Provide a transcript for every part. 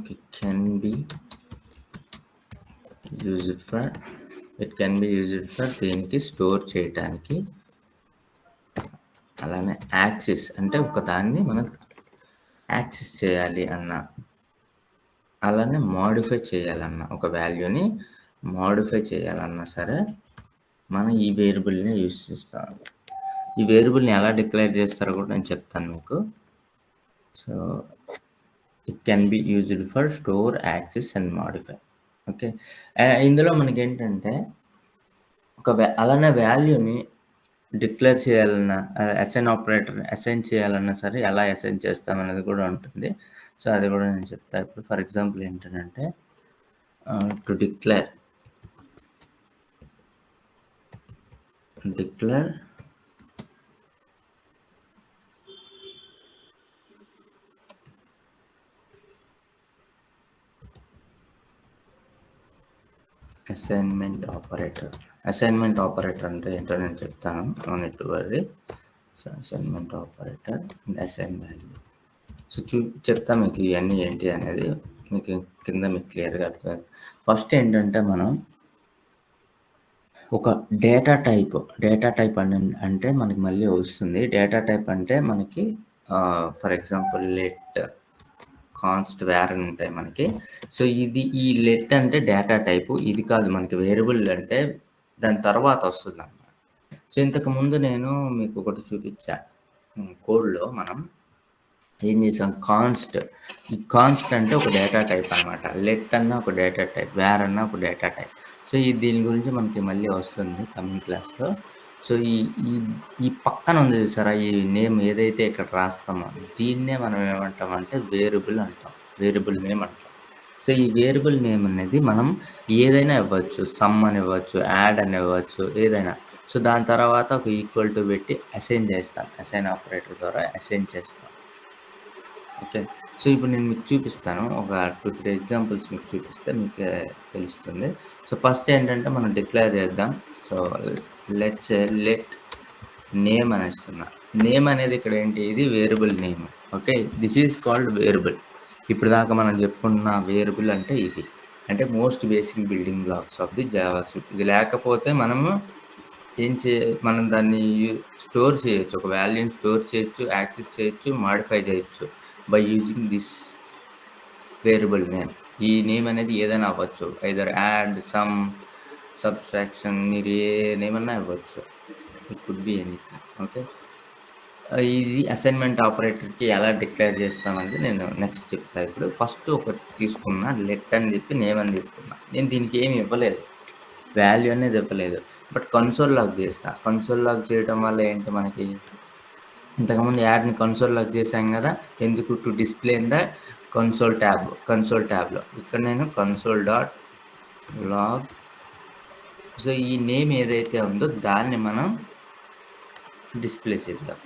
Okay. It can be used for దేనికి store చేయటానికి. అలానే యాక్సెస్ అంటే ఒకదాన్ని మనం యాక్సెస్ చేయాలి అన్నా, అలానే మోడిఫై చేయాలన్నా, ఒక వాల్యూని మోడిఫై చేయాలన్నా సరే మనం ఈ వేరియబుల్ని యూజ్ చేస్తాం. ఈ వేరియబుల్ని ఎలా డిక్లేర్ చేస్తారో కూడా నేను చెప్తాను మీకు. So it can be used for store, access and modify. Okay. ఇందులో మనకేంటంటే అలానే వాల్యూని డిక్లేర్ చేయాలన్నా, అసైన్ చేయాలన్నా సరే ఎలా అసైన్ చేస్తామనేది కూడా ఉంటుంది. సో అది కూడా నేను చెప్తా ఇప్పుడు. ఫర్ ఎగ్జాంపుల్ ఏంటంటే టు డిక్లేర్ అసైన్మెంట్ ఆపరేటర్ అంటే ఏంటో నేను చెప్తాను. No need to worry. So assignment operator and assign value. So చెప్తా మీకు ఇవన్నీ ఏంటి అనేది మీకు కింద మీకు క్లియర్గా అర్థమవుతుంది. ఫస్ట్ ఏంటంటే మనం ఒక డేటా టైప్ అంటే మనకి మళ్ళీ వస్తుంది. డేటా టైప్ అంటే మనకి for example let const var అని ఉంటాయి మనకి. సో ఈ లెట్ అంటే డేటా టైపు. ఇది కాదు మనకి వేరియబుల్ అంటే దాని తర్వాత వస్తుందన్నమాట. సో ఇంతకుముందు నేను మీకు ఒకటి చూపించా. కోడ్లో మనం ఏం చేసాం, ఈ కాన్స్ట్ అంటే ఒక డేటా టైప్ అనమాట. లెట్ అన్న ఒక డేటా టైప్, వేర్ అన్న ఒక డేటా టైప్. సో దీని గురించి మనకి మళ్ళీ వస్తుంది కమింగ్ క్లాస్లో. సో ఈ పక్కన ఉంది చూసారా, ఈ నేమ్ ఏదైతే ఇక్కడ రాస్తామో దీన్నే మనం ఏమంటామంటే వేరియబుల్ నేమ్ అంటాం. సో ఈ వేరియబుల్ నేమ్ అనేది మనం ఏదైనా ఇవ్వచ్చు. సమ్ అని ఇవ్వచ్చు, యాడ్ అని ఇవ్వచ్చు, ఏదైనా. సో దాని తర్వాత ఒక ఈక్వల్ టు పెట్టి అసైన్ చేస్తాం. అసైన్ ఆపరేటర్ ద్వారా అసైన్ చేస్తాం. ఓకే. సో ఇప్పుడు నేను మీకు చూపిస్తాను. ఒక 2-3 ఎగ్జాంపుల్స్ మీకు చూపిస్తే మీకు తెలుస్తుంది. సో ఫస్ట్ ఏంటంటే మనం డిక్లేర్ చేద్దాం. సో లెట్ నేమ్ అని ఇస్తున్నా. నేమ్ అనేది ఇక్కడ ఏంటి, ఇది variable name. Okay. This is called variable. ఇప్పుడు దాకా మనం చెప్పుకున్న వేరియబుల్ అంటే ఇది. అంటే most basic building blocks of the JavaScript. ఇది లేకపోతే మనం దాన్ని స్టోర్ చేయొచ్చు. ఒక వాల్యూని స్టోర్ చేయొచ్చు, యాక్సెస్ చేయొచ్చు, మాడిఫై చేయొచ్చు by using this variable name. ఈ నేమ్ అనేది ఏదైనా అవ్వచ్చు. ఐదర్ యాడ్, సమ్, సబ్స్ట్రాక్షన్, మీరు ఏ నేమ్ అన్నా ఇవ్వచ్చు. It could be anything. Okay. ఇది అసైన్మెంట్ ఆపరేటర్కి ఎలా డిక్లేర్ చేస్తామంటే నేను నెక్స్ట్ చెప్తా. ఇప్పుడు ఫస్ట్ ఒకటి తీసుకున్నా, లెట్ అని చెప్పి నేమ్ అని తీసుకున్నా. నేను దీనికి ఏమి ఇవ్వలేదు, వాల్యూ అనేది ఇవ్వలేదు. బట్ కన్సోల్ లాగ్ చేస్తా. కన్సోల్ లాగ్ చేయడం వల్ల ఏంటి, మనకి ఇంతకుముందు యాడ్ని కన్సోల్ లాగ్ చేశాం కదా. ఎందుకు, to display in the console ట్యాబ్లో. ఇక్కడ నేను కన్సోల్ డాట్ లాగ్. సో ఈ నేమ్ ఏదైతే ఉందో దాన్ని మనం డిస్ప్లే చేద్దాం.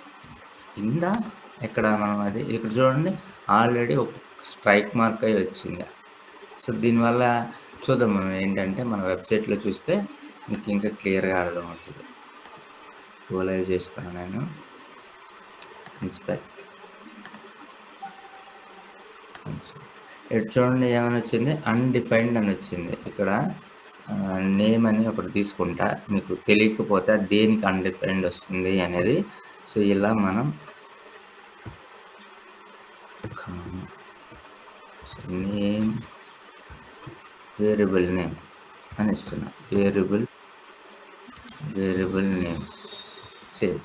ఇక్కడ మనం అది ఇక్కడ చూడండి, ఆల్రెడీ ఒక స్ట్రైక్ మార్క్ అయి వచ్చింది. సో దీనివల్ల చూద్దాం మనం ఏంటంటే మన వెబ్సైట్లో చూస్తే మీకు ఇంకా క్లియర్గా అర్థమవుతుంది. లైవ్ చేస్తాను నేను. ఇన్స్పెక్ట్. ఇక్కడ చూడండి ఏమని వచ్చింది, అన్డిఫైన్డ్ అని వచ్చింది. ఇక్కడ నేమ్ అని ఒకటి తీసుకుంటా, మీకు తెలియకపోతే దేనికి అన్డిఫైన్డ్ వస్తుంది అనేది. సో ఇలా మనం నేమ్ వేరియబుల్ నేమ్ అని ఇస్తున్నా. Variable name save.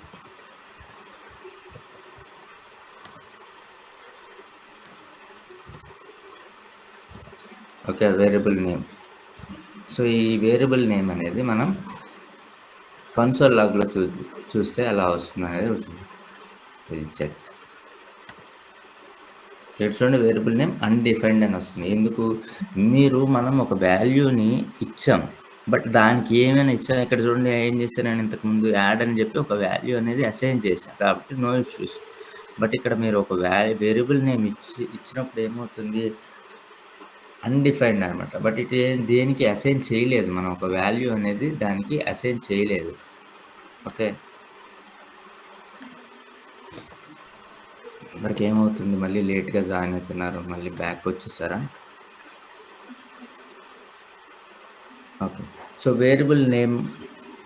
Okay. Variable name. So ఈ వేరియబుల్ నేమ్ అనేది మనం కన్సోల్ లాగ్లో చూస్తే ఎలా వస్తుంది అనేది విల్ చెక్. ఇక్కడ చూడండి, వేరియబుల్ నేమ్ అన్డిఫైన్డ్ అని వస్తుంది. ఎందుకు, మనం ఒక వాల్యూని ఇచ్చాం, బట్ దానికి ఏమైనా ఇచ్చాం. ఇక్కడ చూడండి ఏం చేశాను నేను ఇంతకుముందు, యాడ్ అని చెప్పి ఒక వాల్యూ అనేది అసైన్ చేశాను కాబట్టి నో ఇష్యూస్. బట్ ఇక్కడ మీరు ఒక వేరియబుల్ నేమ్ ఇచ్చినప్పుడు ఏమవుతుంది, అన్డిఫైన్డ్ అనమాట. బట్ దేనికి అసైన్ చేయలేదు, మనం ఒక వాల్యూ అనేది దానికి అసైన్ చేయలేదు. ఓకే. అందరికి ఏమవుతుంది, మళ్ళీ లేట్గా జాయిన్ అవుతున్నారు, మళ్ళీ బ్యాక్ వచ్చేసారా? సో, వేరియబుల్ నేమ్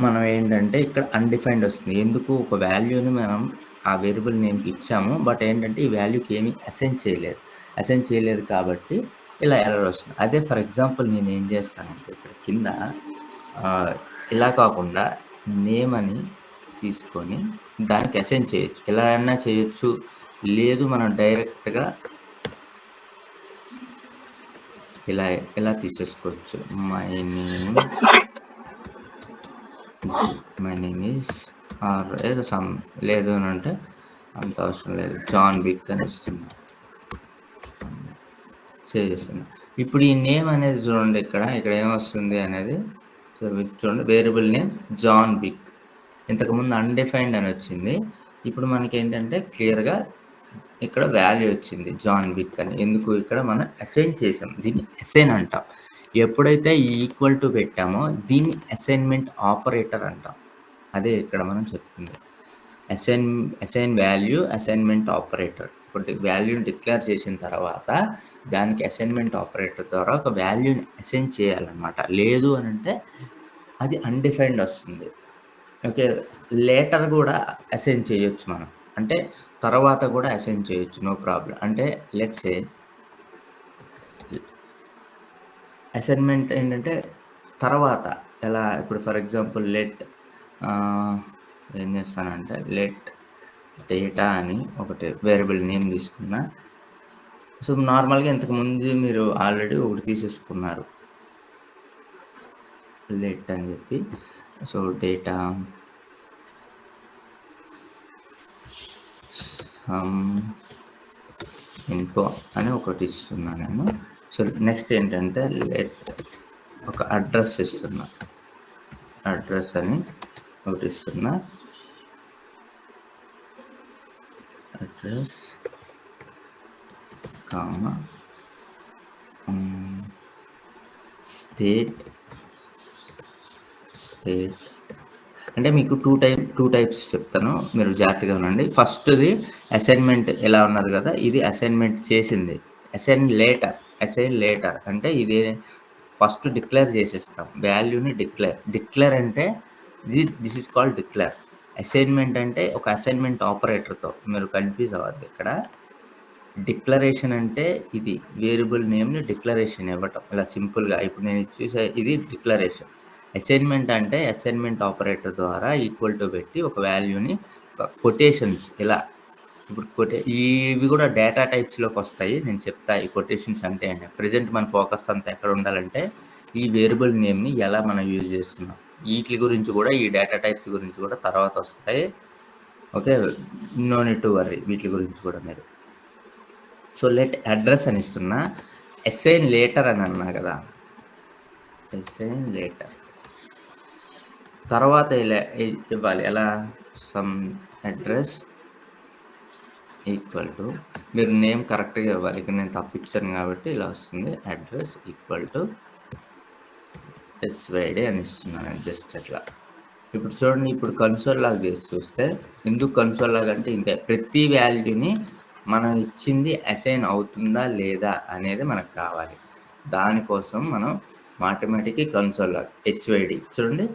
మనం ఏంటంటే ఇక్కడ అన్‌డిఫైన్డ్ వస్తుంది. ఎందుకు ఒక వాల్యూని మనం ఆ వేరియబుల్ నేమ్‌కి ఇచ్చాము. బట్ ఏంటంటే ఈ వాల్యూకి ఏమి అసైన్ చేయలేదు. అసైన్ చేయలేదు కాబట్టి ఇలా ఎర్రర్ వస్తుంది. అదే ఫర్ ఎగ్జాంపుల్ నేనేం చేస్తానంటే ఇక్కడ కింద ఆహ్, ఇలా కాకుండా నేమ్ అని తీసుకొని దానికి అసైన్ చేయొచ్చు. ఎలా అయినా చేయొచ్చు. లేదు మనం డైరెక్ట్‌గా ఇలా ఇలా తీసేసుకోవచ్చు. My name my name is or ఏదో లేదు అనంటే అంత అవసరం లేదు. జాన్ విక్ అని ఇస్తున్నా. సేవ్ చేస్తున్నా. ఇప్పుడు ఈ నేమ్ అనేది చూడండి ఇక్కడ ఏమొస్తుంది అనేది సో, చూడండి వేరియబుల్ నేమ్ జాన్ విక్. ఇంతకుముందు అన్‌డిఫైన్డ్ అని వచ్చింది. ఇప్పుడు మనకేంటంటే క్లియర్‌గా ఇక్కడ వాల్యూ వచ్చింది జాన్ విక్ అని. ఎందుకు ఇక్కడ మనం అసైన్ చేసాం. దీన్ని అసైన్ అంటాం. ఎప్పుడైతే ఈ ఈక్వల్ టు పెట్టామో దీన్ని అసైన్‌మెంట్ ఆపరేటర్ అంటాం. అదే ఇక్కడ మనం చెప్తుంది. Assign assign value assignment operator. ఒకటి వాల్యూని డిక్లేర్ చేసిన తర్వాత దానికి అసైన్‌మెంట్ ఆపరేటర్ ద్వారా ఒక వాల్యూని అసైన్ చేయాలన్నమాట. లేదు అనంటే అది అన్‌డిఫైన్డ్ వస్తుంది. ఓకే. లేటర్ గూడా అసైన్ చేయొచ్చు మనం. అంటే తర్వాత గూడా అసైన్ చేయొచ్చు. No problem. అంటే లెట్స్ సే అసైన్‌మెంట్ ఏంటంటే తర్వాత ఎలా ఇప్పుడు ఫర్ ఎగ్జాంపుల్ ఆహ్, ఏం చేస్తానంటే డేటా అని ఒకటి వేరియబుల్ నేమ్ తీసుకున్నా. సో, నార్మల్‌గా ఇంతకుముందు మీరు ఆల్రెడీ ఒకటి తీసేసుకున్నారు. అని చెప్పి. సో, డేటా ఇన్ఫో అని ఒకటి ఇస్తున్నా నేను. సో, నెక్స్ట్ ఏంటంటే ఒక అడ్రస్ ఇస్తున్నా. అడ్రస్ అని ఒకటి ఇస్తున్నా. అడ్రస్ కామా స్టేట్ అంటే మీకు టూ టైప్స్ చెప్తాను. మీరు జాగ్రత్తగా వినండి. ఫస్ట్‌ది అసైన్‌మెంట్ ఎలా ఉన్నది కదా! ఇది అసైన్‌మెంట్ చేసింది. అసైన్ లేటర్ అంటే ఇది ఫస్ట్ డిక్లేర్ చేసేస్తాం. వాల్యూని డిక్లేర్ అంటే this is called declare. Assignment అంటే ఒక అసైన్‌మెంట్ ఆపరేటర్‌తో మీరు కన్‌ఫ్యూజ్ అవ్వద్దు ఇక్కడ. డిక్లరేషన్ అంటే ఇది వేరియబుల్ నేమ్‌ని డిక్లరేషన్ ఇవ్వటం. ఇలా సింపుల్‌గా ఇప్పుడు నేను చూసే ఇది డిక్లరేషన్. అసైన్‌మెంట్ అంటే అసైన్‌మెంట్ ఆపరేటర్ ద్వారా ఈక్వల్ టు పెట్టి ఒక వాల్యూని కొటేషన్స్ ఇలా ఇప్పుడు ఇవి కూడా డేటా టైప్స్‌లోకొస్తాయి. నేను చెప్తా ఈ కొటేషన్స్ అంటే ఏంటి. ప్రెజెంట్ మన ఫోకస్ అంతా ఎక్కడ ఉండాలంటే ఈ వేరియబుల్ నేమ్‌ని ఎలా మనం యూజ్ చేస్తున్నాం. ఈట్లి గురించి కూడా ఈ డేటా టైప్స్ గురించి కూడా తర్వాత వస్తాయి. Okay. No need to worry వీట్లి గురించి కూడా మీరు. సో, లెట్ అడ్రస్ అని ఇస్తున్నా. అసైన్ లేటర్ అని అన్నా కదా! Assign later. తర్వాత ఇవ్వాలి. ఎలా? సమ్ అడ్రస్ ఈక్వల్ టు మీరు నేమ్ కరెక్ట్‌గా ఇవ్వాలి. ఇక్కడ నేను తప్పిచ్చాను కాబట్టి ఇలా వస్తుంది. అడ్రస్ ఈక్వల్ టు హెచ్‌వైడీ అని ఇస్తున్నాను జస్ట్ అట్లా. ఇప్పుడు చూడండి ఇప్పుడు కన్సోల్ లాగ్ చేసి చూస్తే ఎందుకు కన్సోల్ లాగ్ అంటే ఇంతే. ప్రతి వాల్యూని మనం ఇచ్చింది అసైన్ అవుతుందా లేదా అనేది మనకు కావాలి. దానికోసం మనం మాథెమాటిక్ కన్సోల్ లాగ్ హెచ్‌వైడీ చూడండి.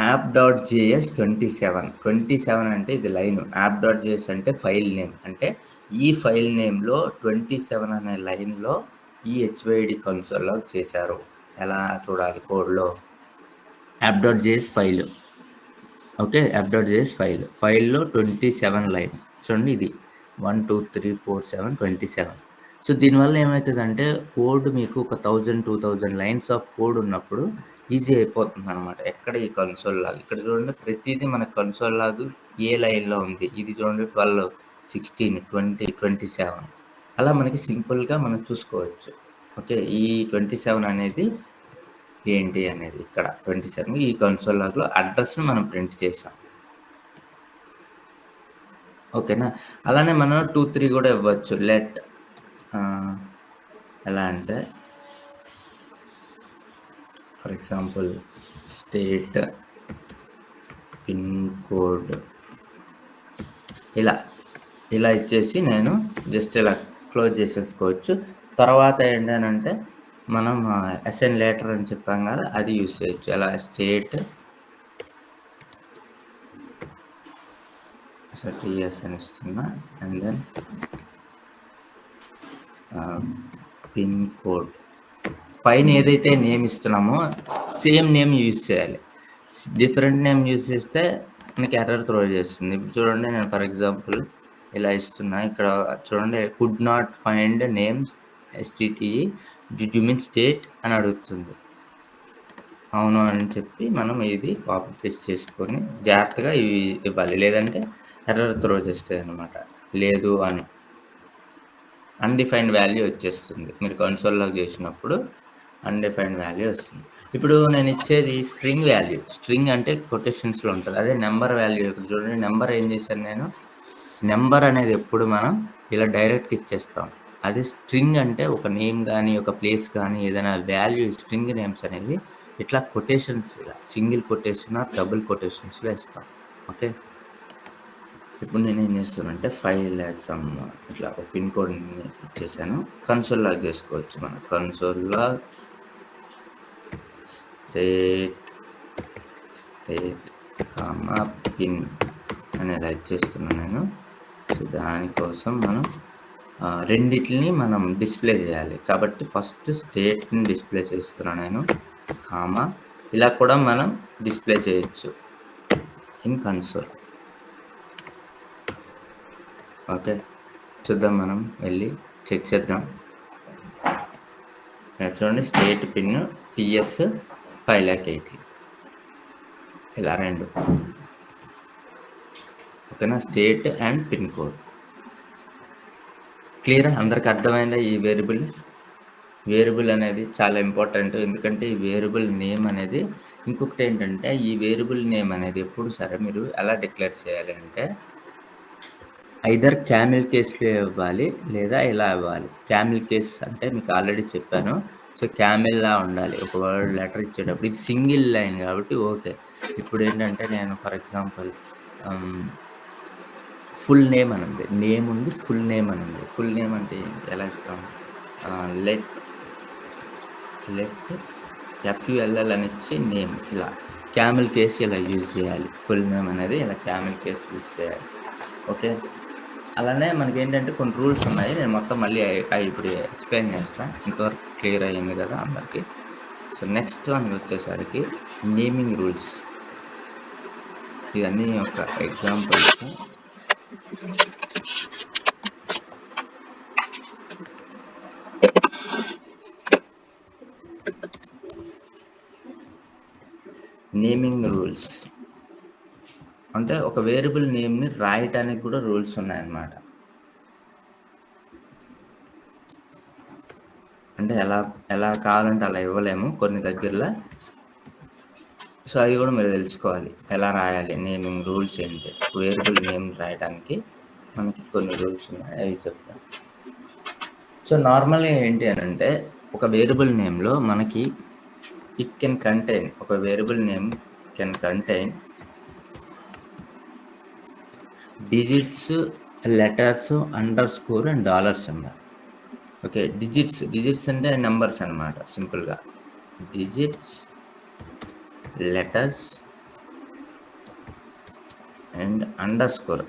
యాప్.js 27 అంటే ఇది లైన్. యాప్.js అంటే ఫైల్ నేమ్. అంటే ఈ ఫైల్ నేమ్‌లో 27 అనే లైన్‌లో ఈ హెచ్‌వైడీ కన్సోల్ లాగ్ చేశారు. ఎలా చూడాలి కోడ్‌లో? యాప్.js ఫైల్. ఓకే. యాప్.js ఫైల్‌లో 27 లైన్. చూడండి ఇది 1, 2, 3, 4, 7 27. సో, దీనివల్ల ఏమైతదంటే కోడ్ మీకు ఒక 1000, 2000 లైన్స్ ఆఫ్ కోడ్ ఉన్నప్పుడు ఈజీ అయిపోతుందనమాట. ఎక్కడ ఈ కన్సోల్ లాగ్. ఇక్కడ చూడండి ప్రతీదీ మన కన్సోల్ లాగ్ ఏ లైన్‌లో ఉంది. ఇది చూడండి 12, 16, 20, 27 అలా మనకి సింపుల్‌గా మనం చూసుకోవచ్చు. ఓకే. ఈ 27 అనేది ఏంటి అనేది ఇక్కడ 27 ఈ కన్సోల్ లాగ్‌లో అడ్రస్‌ని మనం ప్రింట్ చేసాం. ఓకేనా? అలానే మనం 2, 3 కూడా ఇవ్వచ్చు. ఎలా అంటే for example state pin code ఇలా ఇచ్చేసి నేను జస్ట్ ఇలా క్లోజ్ చేసేసుకోవచ్చు. తర్వాత ఏంటనంటే మనం అసైన్ లేటర్ అని చెప్పాం కదా, అది యూజ్ చేయొచ్చు. ఎలా స్టేట్ సో టీఎస్ అని ఇస్తున్నా అండ్ దెన్ పిన్ కోడ్ పైన ఏదైతే నేమ్ ఇస్తున్నామో సేమ్ నేమ్ యూజ్ చేయాలి. డిఫరెంట్ నేమ్ యూజ్ చేస్తే మనకి ఎర్రర్ త్రో చేస్తుంది. ఇప్పుడు చూడండి, నేను ఫర్ ఎగ్జాంపుల్ ఇలా ఇస్తున్నా. ఇక్కడ చూడండి, could not find names STTE did you mean state అని అడుగుతుంది. అవును అని చెప్పి మనం ఇది కాపీ పేస్ట్ చేసుకొని జాగ్రత్తగా ఇవి ఇవ్వాలి, లేదంటే ఎర్రర్ త్రో చేస్తాయి అన్నమాట. లేదు అని అన్‌డిఫైన్డ్ వాల్యూ వచ్చేస్తుంది. మీరు కన్సోల్‌లోకి చేసినప్పుడు అన్‌డిఫైన్డ్ వాల్యూ వస్తుంది. ఇప్పుడు నేను ఇచ్చేది స్ట్రింగ్ వాల్యూ. స్ట్రింగ్ అంటే కొటేషన్స్‌లో ఉంటది. అదే నంబర్ వాల్యూ ఇక్కడ చూడండి. నంబర్ ఏం చేశాను నేను, నంబర్ అనేది ఎప్పుడు మనం ఇలా డైరెక్ట్‌గా ఇచ్చేస్తాం. అదే స్ట్రింగ్ అంటే ఒక నేమ్ గాని, ఒక ప్లేస్ గాని, ఏదైనా వాల్యూ స్ట్రింగ్ నేమ్స్ అనేవి ఇట్లా కొటేషన్స్, ఇలా సింగిల్ కొటేషన్ ఆర్ డబుల్ కొటేషన్స్‌లో ఇస్తాం. ఓకే. ఇప్పుడు నేనేం చేస్తానంటే 5,00,000 ఇట్లా ఒక పిన్ కోడ్‌ని ఇచ్చేసాను. కన్సోల్ లాగ్ చేసుకోవచ్చు మనం. కన్సోల్‌లో స్టేట్ కామా పిన్ అని ఇలా ఇచ్చేస్తున్నాను నేను. సో దానికోసం మనం రెండిటిని మనం డిస్ప్లే చేయాలి. కాబట్టి ఫస్ట్ స్టేట్‌ని డిస్ప్లే చేస్తున్నా నేను. కామా ఇలా కూడా మనం డిస్ప్లే చేయొచ్చు ఇన్ కన్సోల్. ఓకే. చూద్దాం, మనం వెళ్ళి చెక్ చేద్దాం. చూడండి, స్టేట్ పిన్ టీఎస్ 5,80,000 ఇలా రెండు. ఓకేనా, స్టేట్ అండ్ పిన్ కోడ్. క్లియరా? అందరికి అర్థమైందా? ఈ వేరియబుల్ అనేది చాలా ఇంపార్టెంట్. ఎందుకంటే ఈ వేరియబుల్ నేమ్ అనేది, ఇంకొకటి ఏంటంటే ఈ వేరియబుల్ నేమ్ అనేది ఎప్పుడు సరే మీరు ఎలా డిక్లేర్ చేయాలి అంటే ఐదర్ క్యామెల్ కేస్‌లో ఇవ్వాలి, లేదా ఇలా ఇవ్వాలి. క్యామెల్ కేస్ అంటే మీకు ఆల్రెడీ చెప్పాను. సో క్యామెల్‌లా ఉండాలి. ఒక వర్డ్ లెటర్ ఇచ్చేటప్పుడు ఇది సింగిల్ లైన్ కాబట్టి ఓకే. ఇప్పుడేంటంటే నేను ఫర్ ఎగ్జాంపుల్ హ్మ్. ఫుల్ నేమ్ అని ఉంది. నేమ్ ఉంది, ఫుల్ నేమ్ అని ఉంది. ఫుల్ నేమ్ అంటే ఏంటి? ఎలా ఇస్తాం? లెట్ ఎఫ్‌యుఎల్‌ఎల్ అని ఇచ్చి నేమ్ ఇలా క్యామెల్ కేస్ ఇలా యూజ్ చేయాలి. ఫుల్ నేమ్ అనేది ఇలా క్యామెల్ కేస్ యూజ్ చేయాలి. ఓకే. అలానే మనకేంటంటే కొన్ని రూల్స్ ఉన్నాయి. నేను మొత్తం మళ్ళీ అయి ఇప్పుడు ఎక్స్‌ప్లెయిన్ చేస్తా. ఇంతవరకు క్లియర్ అయ్యింది కదా అందరికి. సో నెక్స్ట్ వన్ వచ్చేసరికి నేమింగ్ రూల్స్. ఇవన్నీ ఒక ఎగ్జాంపుల్స్. నేమింగ్ రూల్స్ అంటే ఒక వేరియబుల్ నేమ్‌ని రాయటానికి కూడా రూల్స్ ఉన్నాయన్నమాట. అంటే ఎలా కావాలంటే అలా ఇవ్వలేము కొన్ని దగ్గరలో. సో అవి కూడా మీరు తెలుసుకోవాలి. ఎలా రాయాలి, నేమింగ్ రూల్స్ ఏంటి? వేరియబుల్ నేమ్ రాయడానికి మనకి కొన్ని రూల్స్ ఉన్నాయి, అవి చెప్తాను. సో నార్మల్‌గా ఏంటి అనంటే ఒక వేరియబుల్ నేమ్‌లో మనకి ఒక variable name can contain digits, letters, underscore and dollar symbol. Okay. Digits అంటే నంబర్స్ అన్నమాట సింపుల్‌గా. డిజిట్స్, లెటర్స్ అండ్ అండర్‌స్కోర్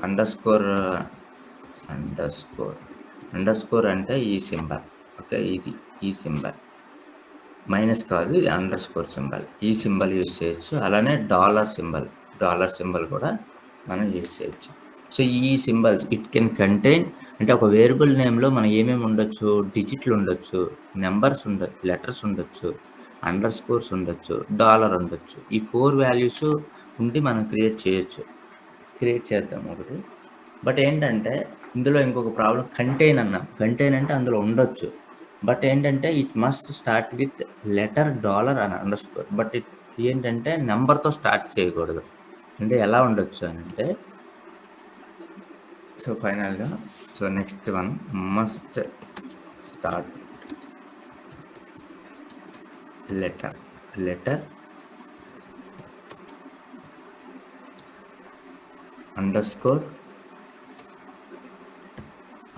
అంటే ఈ సింబల్. ఓకే. ఈ సింబల్ మైనస్ కాదు, ఇది అండర్‌స్కోర్ సింబల్. ఈ సింబల్ యూజ్ చేయొచ్చు. అలానే డాలర్ సింబల్ కూడా మనం యూజ్ చేయొచ్చు. సో ఈ సింబల్స్ ఇట్ కెన్ కంటైన్ అంటే ఒక వేరియబుల్ నేమ్‌లో మనం ఏమేమి ఉండొచ్చు? డిజిట్లు ఉండొచ్చు, నంబర్స్ ఉండొచ్చు, లెటర్స్ ఉండొచ్చు, అండర్‌స్కోర్స్ ఉండొచ్చు, డాలర్ ఉండొచ్చు. ఈ 4 వాల్యూస్ ఉండి మనం క్రియేట్ చేద్దాం ఒకటి. బట్ ఏంటంటే ఇందులో ఇంకొక ప్రాబ్లమ్, కంటైన్ అంటే అందులో ఉండొచ్చు. బట్ ఏంటంటే it must start with letter, dollar and underscore. But ఏంటంటే నంబర్‌తో స్టార్ట్ చేయకూడదు. అంటే ఎలా ఉండొచ్చు అనంటే సో ఫైనల్‌గా next one must start letter underscore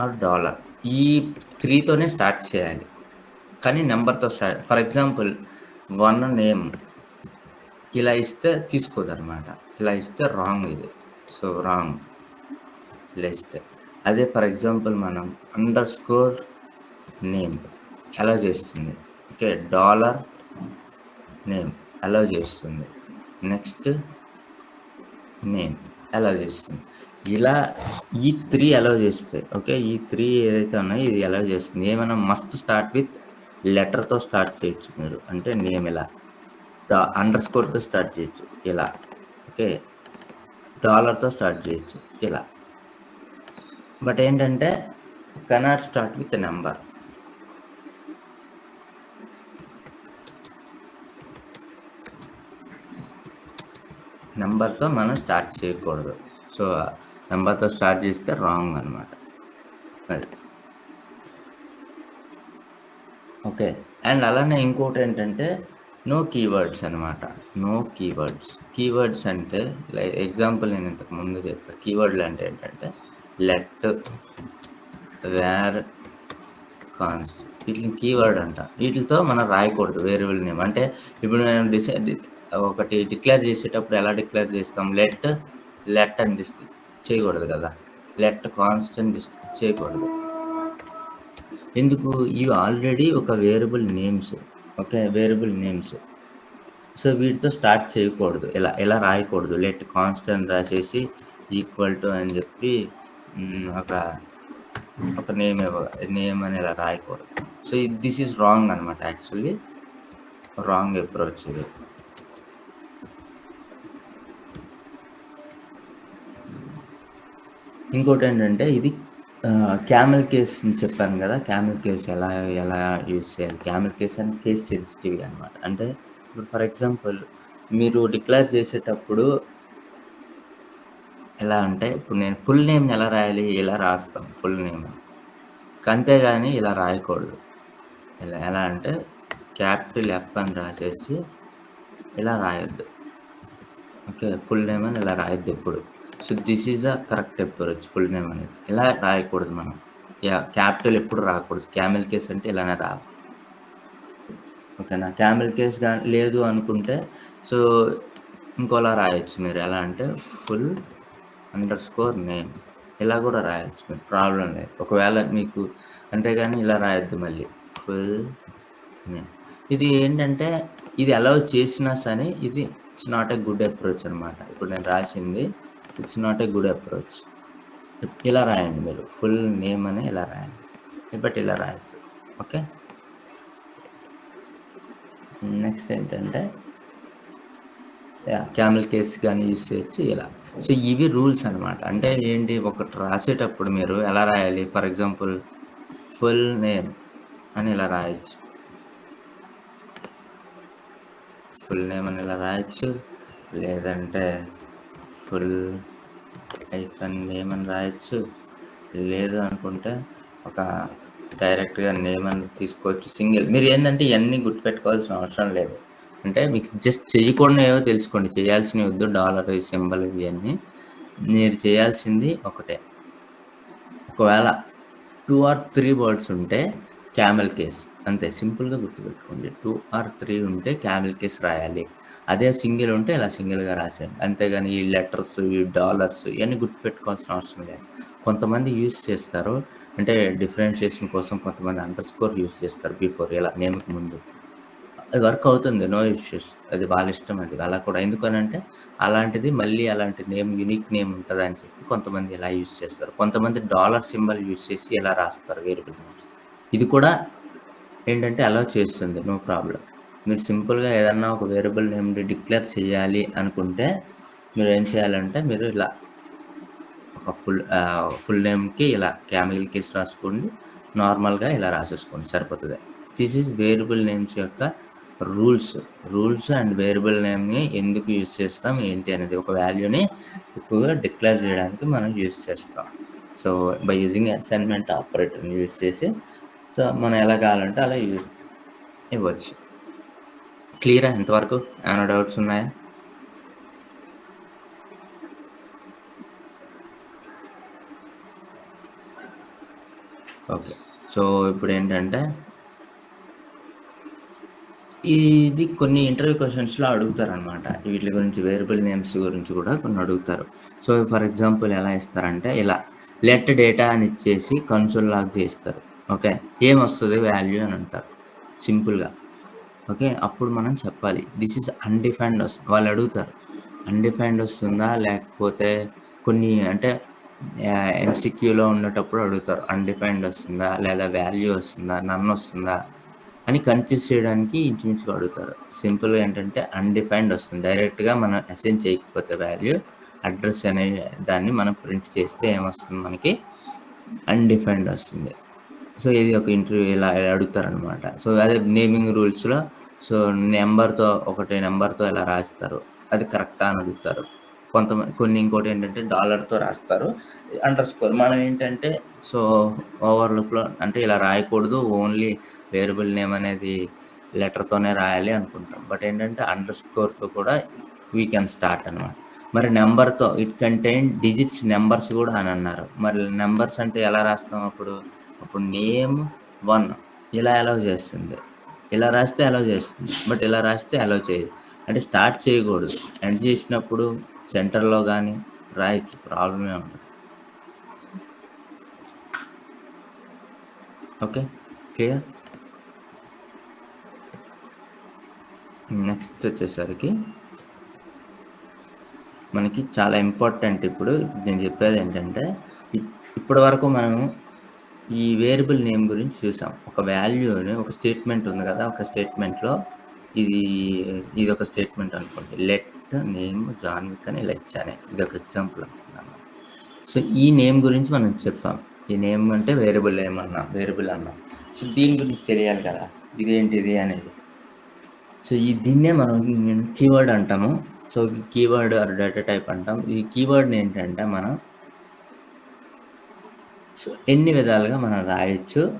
or dollar. ఈ 3 తోనే స్టార్ట్ చేయాలి. కానీ నెంబర్‌తో స్టార్ట్. ఫర్ ఎగ్జాంపుల్ 1 నేమ్ ఇలా ఇస్తే తీసుకోదనమాట. ఇలా ఇస్తే రాంగ్ ఇది. సో, రాంగ్ ఇలా ఇస్తే. అదే ఫర్ ఎగ్జాంపుల్ మనం అండర్‌స్కోర్ నేమ్ అలౌ చేస్తుంది. ఓకే. డాలర్ నేమ్ అలౌ చేస్తుంది. నెక్స్ట్ నేమ్ అలౌ చేస్తుంది. ఇలా ఈ 3 అలౌ చేస్తాయి. ఓకే. ఈ 3 ఏదైతే ఉన్నాయో ఇది అలౌ చేస్తుంది. ఏమైనా మస్ట్ స్టార్ట్ విత్ లెటర్‌తో స్టార్ట్ చేయొచ్చు మీరు. అంటే నేమ్ ఇలా. అండర్‌స్కోర్‌తో స్టార్ట్ చేయొచ్చు ఇలా. ఓకే. డాలర్‌తో స్టార్ట్ చేయొచ్చు ఇలా. బట్ ఏంటంటే కెనాట్ స్టార్ట్ విత్ నంబర్. నంబర్‌తో మనం స్టార్ట్ చేయకూడదు. సో, నంబర్‌తో స్టార్ట్ చేస్తే రాంగ్ అనమాట. అది. ఓకే. అండ్ అలానే ఇంకోటేంటంటే నో కీవర్డ్స్ అనమాట. No keywords. కీవర్డ్స్ అంటే ఎగ్జాంపుల్ నేను ఇంతకు ముందు చెప్పా. కీవర్డ్‌లు అంటే ఏంటంటే లెట్, వేర్, కాన్స్ట్ వీటిని కీవర్డ్ అంట. వీటిలతో మనం రాయకూడదు వేరియబుల్ నేమ్. అంటే ఇప్పుడు నేను ఒకటి డిక్లేర్ చేసేటప్పుడు ఎలా డిక్లేర్ చేస్తాం? లెట్ అని చేయకూడదు కదా! లెట్ కాన్స్ట్ అని చేయకూడదు. ఎందుకు? ఇవి ఆల్రెడీ ఒక variable names. Okay. Variable names. So, వీటితో స్టార్ట్ చేయకూడదు. ఇలా రాయకూడదు. లెట్ కాన్స్ట్ అని రాసేసి ఈక్వల్ టు అని చెప్పి ఒక నేమ్ అని ఇలా రాయకూడదు. సో, దిస్ ఈజ్ రాంగ్ అనమాట యాక్చువల్లీ. రాంగ్ అప్రోచ్ ఇది. ఇంకోటేంటంటే ఇది క్యామెల్ కేస్ చెప్పాను కదా! క్యామెల్ కేస్ ఎలా యూజ్ చేయాలి? Camel case and case sensitive అనమాట. అంటే ఇప్పుడు ఫర్ ఎగ్జాంపుల్ మీరు డిక్లేర్ చేసేటప్పుడు ఎలా అంటే ఇప్పుడు నేను ఫుల్ నేమ్‌ని ఎలా రాయాలి? ఇలా రాస్తాం ఫుల్ నేమ్. అంతేగాని ఇలా రాయకూడదు. ఎలా అంటే క్యాపిటల్ ఎఫ్ అని రాసేసి ఇలా రాయొద్దు. ఓకే. ఫుల్ నేమ్ అని ఇలా రాయొద్దు ఎప్పుడు. So, this is the correct approach full name అనేది. ఇలా రాయకూడదు మనం. క్యాపిటల్ ఎప్పుడు రాకూడదు. క్యామెల్ కేస్ అంటే ఇలానే రావాలి. ఓకేనా. క్యామెల్ కేస్ లేదు అనుకుంటే సో, ఇంకోలా రాయొచ్చు మీరు. ఎలా అంటే ఫుల్ అండర్‌స్కోర్ నేమ్ ఇలా కూడా రాయొచ్చు మీరు. ప్రాబ్లమ్ లేదు. ఒకవేళ మీకు అంతేగాని ఇలా రాయొద్దు మళ్ళీ. Full name. ఇది ఏంటంటే ఇది అలౌ చేసినా సరే ఇది it's not a good approach అనమాట. ఇప్పుడు నేను రాసింది it's not a good approach. ఇలా రాయండి మీరు. ఫుల్ నేమ్ అని ఇలా రాయండి. బట్ ఇలా రాయొద్దు. ఓకే. నెక్స్ట్ ఏంటంటే క్యామెల్ కేస్ గాని యూజ్ చేయొచ్చు ఇలా. సో, ఇవి రూల్స్ అనమాట. అంటే ఏంటి ఒకటి రాసేటప్పుడు మీరు ఎలా రాయాలి? ఫర్ ఎగ్జాంపుల్ ఫుల్ నేమ్ అని ఇలా రాయొచ్చు. ఫుల్ నేమ్ అని ఇలా రాయొచ్చు. లేదంటే ఫుల్ హైఫన్ నేమ్ అని రాయొచ్చు. లేదు అనుకుంటే ఒక డైరెక్ట్‌గా నేమ్ అని తీసుకోవచ్చు. సింగిల్ మీరేందంటే ఇయన్నీ గుర్తుపెట్టుకోవాల్సిన అవసరం లేదు. అంటే మీకు జస్ట్ చేయకూడనివేవో తెలుసుకోండి. చేయాల్సినవి వద్దు. డాలర్ సింబల్ ఇయన్నీ. మీరు చేయాల్సింది ఒకటే. ఒకవేళ 2 ఆర్ 3 వర్డ్స్ ఉంటే క్యామెల్ కేస్. అంతే సింపుల్‌గా గుర్తుపెట్టుకోండి. 2 ఆర్ 3 ఉంటే క్యామెల్ కేస్ రాయాలి. అదే సింగిల్ ఉంటే ఇలా సింగిల్‌గా రాసేయండి. అంతేగాని ఈ లెటర్స్, ఈ డాలర్స్ ఇయన్నీ గుర్తుపెట్టుకోవాల్సిన అవసరం లేదు. కొంతమంది యూజ్ చేస్తారు. అంటే డిఫరెన్షియేషన్ కోసం కొంతమంది అండర్‌స్కోర్ యూజ్ చేస్తారు బిఫోర్ ఇలా నేమ్‌కి ముందు. అది వర్క్ అవుతుంది. No issues. అది వాళ్ళ ఇష్టం అది. అలా కూడా ఎందుకనంటే అలాంటిది మళ్ళీ అలాంటి నేమ్ యూనిక్ నేమ్ ఉంటదని చెప్పి కొంతమంది ఇలా యూజ్ చేస్తారు. కొంతమంది డాలర్ సింబల్ యూజ్ చేసి ఇలా రాస్తారు వేరియబుల్ నేమ్స్. ఇది కూడా ఏంటంటే అలౌ చేస్తుంది. No problem. మీరు సింపుల్‌గా ఏదన్నా ఒక వేరియబుల్ నేమ్‌ని డిక్లేర్ చేయాలి అనుకుంటే మీరేం చేయాలంటే మీరు ఇలా ఒక ఫుల్ నేమ్‌కి ఇలా క్యామెల్ కేస్ రాసుకోండి. నార్మల్‌గా ఇలా రాసేసుకోండి సరిపోతది. దిస్ ఈజ్ వేరియబుల్ నేమ్స్ యొక్క రూల్స్. రూల్స్ అండ్ వేరియబుల్ నేమ్‌ని ఎందుకు యూజ్ చేస్తాం, ఏంటి అనేది ఒక వాల్యూని ఎక్కువగా డిక్లేర్ చేయడానికి మనం యూజ్ చేస్తాం. సో, బై యూజింగ్ అసైన్‌మెంట్ ఆపరేటర్‌ని యూజ్ చేసి సో, మనం ఎలా కావాలంటే అలా ఇవ్వచ్చు. క్లియరా ఇంతవరకు? ఏమైనా డౌట్స్ ఉన్నాయా? ఓకే. సో, ఇప్పుడేంటంటే ఇది కొన్ని ఇంటర్వ్యూ క్వెషన్స్‌లో అడుగుతారనమాట. వీట్లి గురించి వేరియబుల్ నేమ్స్ గురించి కూడా కొన్ని అడుగుతారు. సో, ఫర్ ఎగ్జాంపుల్ ఎలా ఇస్తారంటే ఇలా లెట్ డేటా అని ఇచ్చేసి కన్సోల్ లాగ్ చేస్తారు. ఓకే. ఏమొస్తది వాల్యూ అని అంటారు. సింపుల్‌గా. ఓకే. అప్పుడు మనం చెప్పాలి. దిస్ ఈస్ అన్‌డిఫైన్డ్ వాళ్ళడుగుతారు. అన్‌డిఫైన్డ్ వస్తుందా? లేకపోతే కొన్ని అంటే ఎంసీక్యూలో ఉండేటప్పుడు అడుగుతారు. అన్‌డిఫైన్డ్ వస్తుందా? లేదా వాల్యూ వస్తుందా? నన్ వస్తుందా? అని కన్‌ఫ్యూజ్ చేయడానికి ఇంచుమించుగా అడుగుతారు. సింపుల్‌గా ఏంటంటే అన్‌డిఫైన్డ్ వస్తుంది. డైరెక్ట్‌గా మనం అసైన్ చేయకపోతే వాల్యూ, అడ్రెస్ అనే దాన్ని మనం ప్రింట్ చేస్తే ఏమొస్తుంది మనకి అన్‌డిఫైన్డ్ వస్తుంది. సో, ఇది ఒక ఇంటర్వ్యూ ఇలా అడుగుతారనమాట. సో, అదే నేమింగ్ రూల్స్‌లో సో, నంబర్‌తో ఇలా రాస్తారు. అది కరెక్టా అని అడుగుతారు. కొన్ని ఇంకోటేంటంటే డాలర్‌తో రాస్తారు. అండర్‌స్కోర్ మనం ఏంటంటే సో, ఓవర్‌లుక్‌లో అంటే ఇలా రాయకూడదు. ఓన్లీ వేరియబుల్ నేమ్ అనేది లెటర్‌తోనే రాయాలి అనుకుంటాం. బట్ ఏంటంటే అండర్‌స్కోర్‌తో కూడా వీ కెన్ స్టార్ట్ అనమాట. మరి నంబర్‌తో ఇట్ కంటైన్ డిజిట్స్ నంబర్స్ గూడా అనన్నారు. మరి నంబర్స్ అంటే ఎలా రాస్తాం అప్పుడు? అప్పుడు నేమ్ 1 ఇలా అలౌ చేస్తుంది. ఇలా రాస్తే అలౌ చేస్తుంది. బట్ ఇలా రాస్తే అలౌ చేయదు. అంటే స్టార్ట్ చేయకూడదు. ఎండ్ చేసినప్పుడు సెంటర్‌లో గాని రాయొచ్చు. ప్రాబ్లమ్ ఏమి ఉండదు. ఓకే. క్లియర్? నెక్స్ట్ వచ్చేసరికి మనకి చాలా ఇంపార్టెంట్ ఇప్పుడు నేను చెప్పేదేంటంటే, ఇప్ ఇప్పటి వరకు మనం ఈ వేరియబుల్ నేమ్ గురించి చూసాం. ఒక వాల్యూని ఒక స్టేట్మెంట్ ఉంది గదా! ఒక స్టేట్మెంట్‌లో ఇది ఇదొక స్టేట్మెంట్ అనుకోండి. లెట్ నేమ్ జాన్విక్ అని ఇలా ఇచ్చాను. ఇదొక ఎగ్జాంపుల్ అనుకున్నాను. సో, ఈ నేమ్ గురించి మనం చెప్పాం. ఈ నేమ్ అంటే వేరియబుల్ అన్నాం. సో, దీని గురించి తెలియాలి కదా! ఇదేంటిది అనేది. సో, దీన్నే మనం కీవర్డ్ అంటాము. So, keyword or data type అంటాం. ఈ కీవర్డ్‌నేంటంటే మనం సో, ఎన్ని విధాలుగా మనం రాయొచ్చు.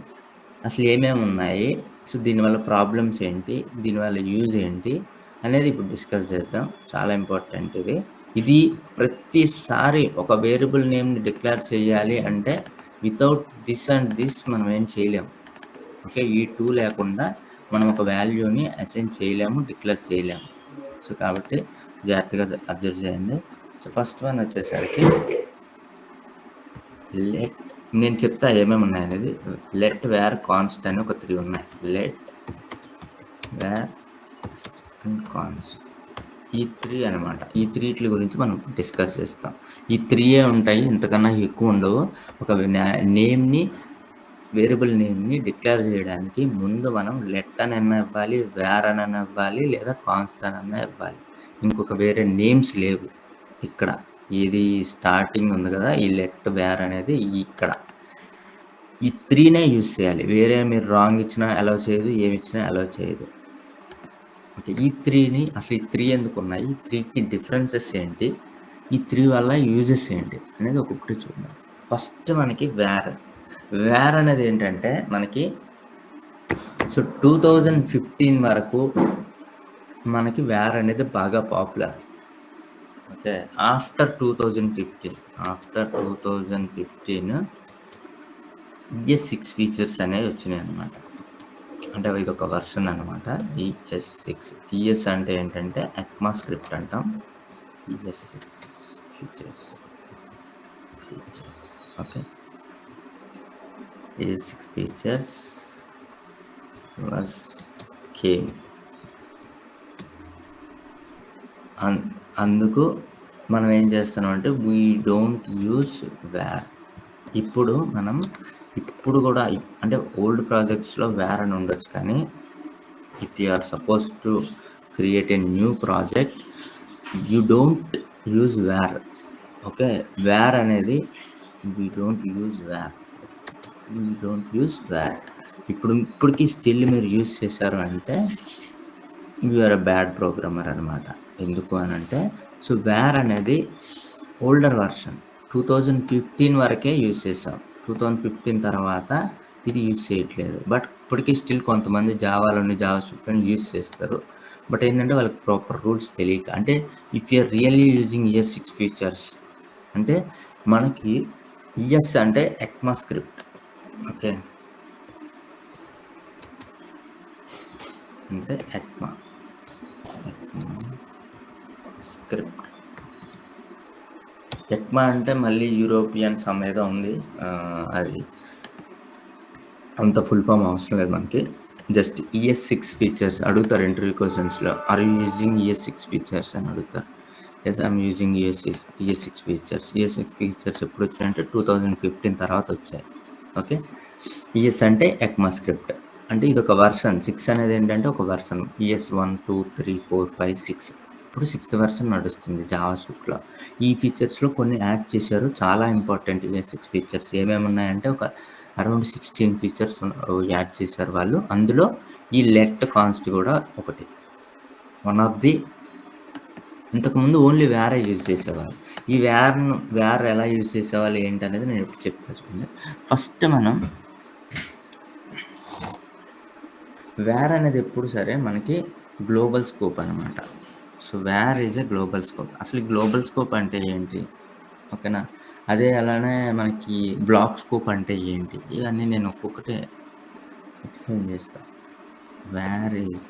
అసలు ఏమేమున్నాయి? సో, దీనివల్ల ప్రాబ్లమ్స్ ఏంటి? దీనివల్ల యూజ్ ఏంటి? అనేది ఇప్పుడు డిస్కస్ చేద్దాం. చాలా ఇంపార్టెంట్ ఇది. ఇది ప్రతిసారి ఒక వేరియబుల్ నేమ్‌ని డిక్లేర్ చేయాలి అంటే వితౌట్ థిస్ అండ్ థిస్ మనం ఏం చేయలేము. ఓకే. ఈ 2 లేకుండా మనం ఒక వాల్యూని అసైన్ చేయలేము, డిక్లేర్ చేయలేము. సో, కాబట్టి జాగ్రత్తగా అబ్జర్వ్ చేయండి. సో, ఫస్ట్ వన్ వచ్చేసరికి లెట్ నేను చెప్తా ఏమేమున్నాయనేది. లెట్ వేర్ కాన్స్ట్ అని ఒక 3 ఉన్నాయి. Let var and const. ఈ 3 అనమాట. ఈ 3 గురించి మనం డిస్కస్ చేస్తాం. ఈ 3 ఉంటాయి. ఇంతకన్నా ఎక్కువుండవు. ఒక నేమ్‌ని వేరియబుల్ నేమ్‌ని డిక్లేర్ చేయడానికి ముందు మనం లెట్ అనన్నా ఇవ్వాలి, వేర్ అనన్నా ఇవ్వాలి లేదా కాన్స్ట్ అనన్నా ఇవ్వాలి. ఇంకొక వేరే నేమ్స్ లేవు ఇక్కడ. ఇది స్టార్టింగ్ ఉంది గదా! ఈ లెట్, వేర్ అనేది ఇక్కడ. ఈ 3నే యూజ్ చేయాలి. వేరే మీరు రాంగ్ ఇచ్చినా అలౌ చేయదు. ఏమిచ్చినా అలౌ చేయదు. ఓకే. ఈ 3ని అసలు ఈ 3 ఎందుకున్నాయి? ఈ 3కి డిఫరెన్సెస్ ఏంటి? ఈ 3 వల్ల యూజెస్ ఏంటి? అనేది ఒక్కొక్కటి చూద్దాం. ఫస్ట్ మనకి వేర్. వేర్ అనేది ఏంటంటే మనకి సో 2015 వరకు మనకి వేర్ అనేది బాగా popular. Okay. After 2015 ES6 features అనేవి వచ్చినాయన్నమాట. అంటే ఇదొక వెర్షన్ అనమాట. ES6. ES అంటే ఏంటంటే ఎక్మాస్క్రిప్ట్ అంటాం. ES6 features. Okay. ES6 features was came. అందుకు మనం ఏం చేస్తున్నామంటే వీ డోంట్ యూజ్ వేర్. ఇప్పుడు కూడా అంటే ఓల్డ్ ప్రాజెక్ట్స్‌లో వేర్ అని ఉండొచ్చు కానీ if you are suppose to create a new project you don't use var. Okay. Var అనేది వీ డోంట్ యూజ్ వేర్. ఇప్పటికి స్టిల్ మీరు యూజ్ చేశారు అంటే you are a bad programmer అనమాట. ఎందుకు అనంటే సో వేర్ అనేది ఓల్డర్ వెర్షన్. 2015 వరకే యూజ్ చేసాం. 2015 తర్వాత ఇది యూజ్ చేయట్లేదు. బట్ ఇప్పటికి స్టిల్ కొంతమంది జావాలోని, జావా స్క్రిప్ట్‌లోని యూజ్ చేస్తారు. బట్ ఏంటంటే వాళ్ళకి ప్రాపర్ రూల్స్ తెలియక. అంటే if you are really using ES6 features అంటే మనకి ES అంటే ఎక్మాస్క్రిప్ట్. ఓకే. అంటే ఎక్మా స్క్రిప్ట్. ఎక్మా అంటే మళ్ళీ యూరోపియన్ సమ్ ఏదో ఉంది. అది అంత ఫుల్ ఫామ్ అవసరం లేదు మనకి. జస్ట్ ES6 ఫీచర్స్ అడుగుతారు ఇంటర్వ్యూ క్వశ్చన్స్‌లో. Are you using ES6 features అని అడుగుతారు. Yes I'm using ES6 features. ES6 features ఎప్పుడొచ్చాయంటే 2015 తర్వాత వచ్చాయి. ఓకే. ES అంటే ఎక్మా స్క్రిప్ట్. అంటే ఇదొక వెర్షన్. 6 అనేది ఏంటంటే ఒక వెర్షన్. ES 1, 2, 3, 4, 5, 6. ఇప్పుడు 6థ్ వెర్షన్ నడుస్తుంది జావా స్క్రిప్ట్‌లో. ఈ ఫీచర్స్‌లో కొన్ని యాడ్ చేశారు. చాలా ఇంపార్టెంట్ ES6 ఫీచర్స్. ఏమేమున్నాయంటే ఒక అరౌండ్ 16 ఫీచర్స్ యాడ్ చేశారు వాళ్ళు. అందులో ఈ లెట్ కాన్స్ట్ కూడా ఒకటి. వన్ ఆఫ్ ది ఇంతకుముందు ఓన్లీ వేరే యూజ్ చేసేవాళ్ళు. ఈ వేర్ ఎలా యూజ్ చేసేవాళ్ళు ఏంటనేది నేను ఇప్పుడు చెప్తా చూడండి. ఫస్ట్ మనం వేర్ అనేది ఎప్పుడు సరే మనకి గ్లోబల్ స్కోప్ అనమాట. So, where is a global scope. అసలు ఈ గ్లోబల్ స్కోప్ అంటే ఏంటి? ఓకేనా? అదే అలానే మనకి బ్లాక్ స్కోప్ అంటే ఏంటి? ఇవన్నీ నేను ఒక్కొక్కటి ఎక్స్‌ప్లెయిన్ చేస్తా. Where is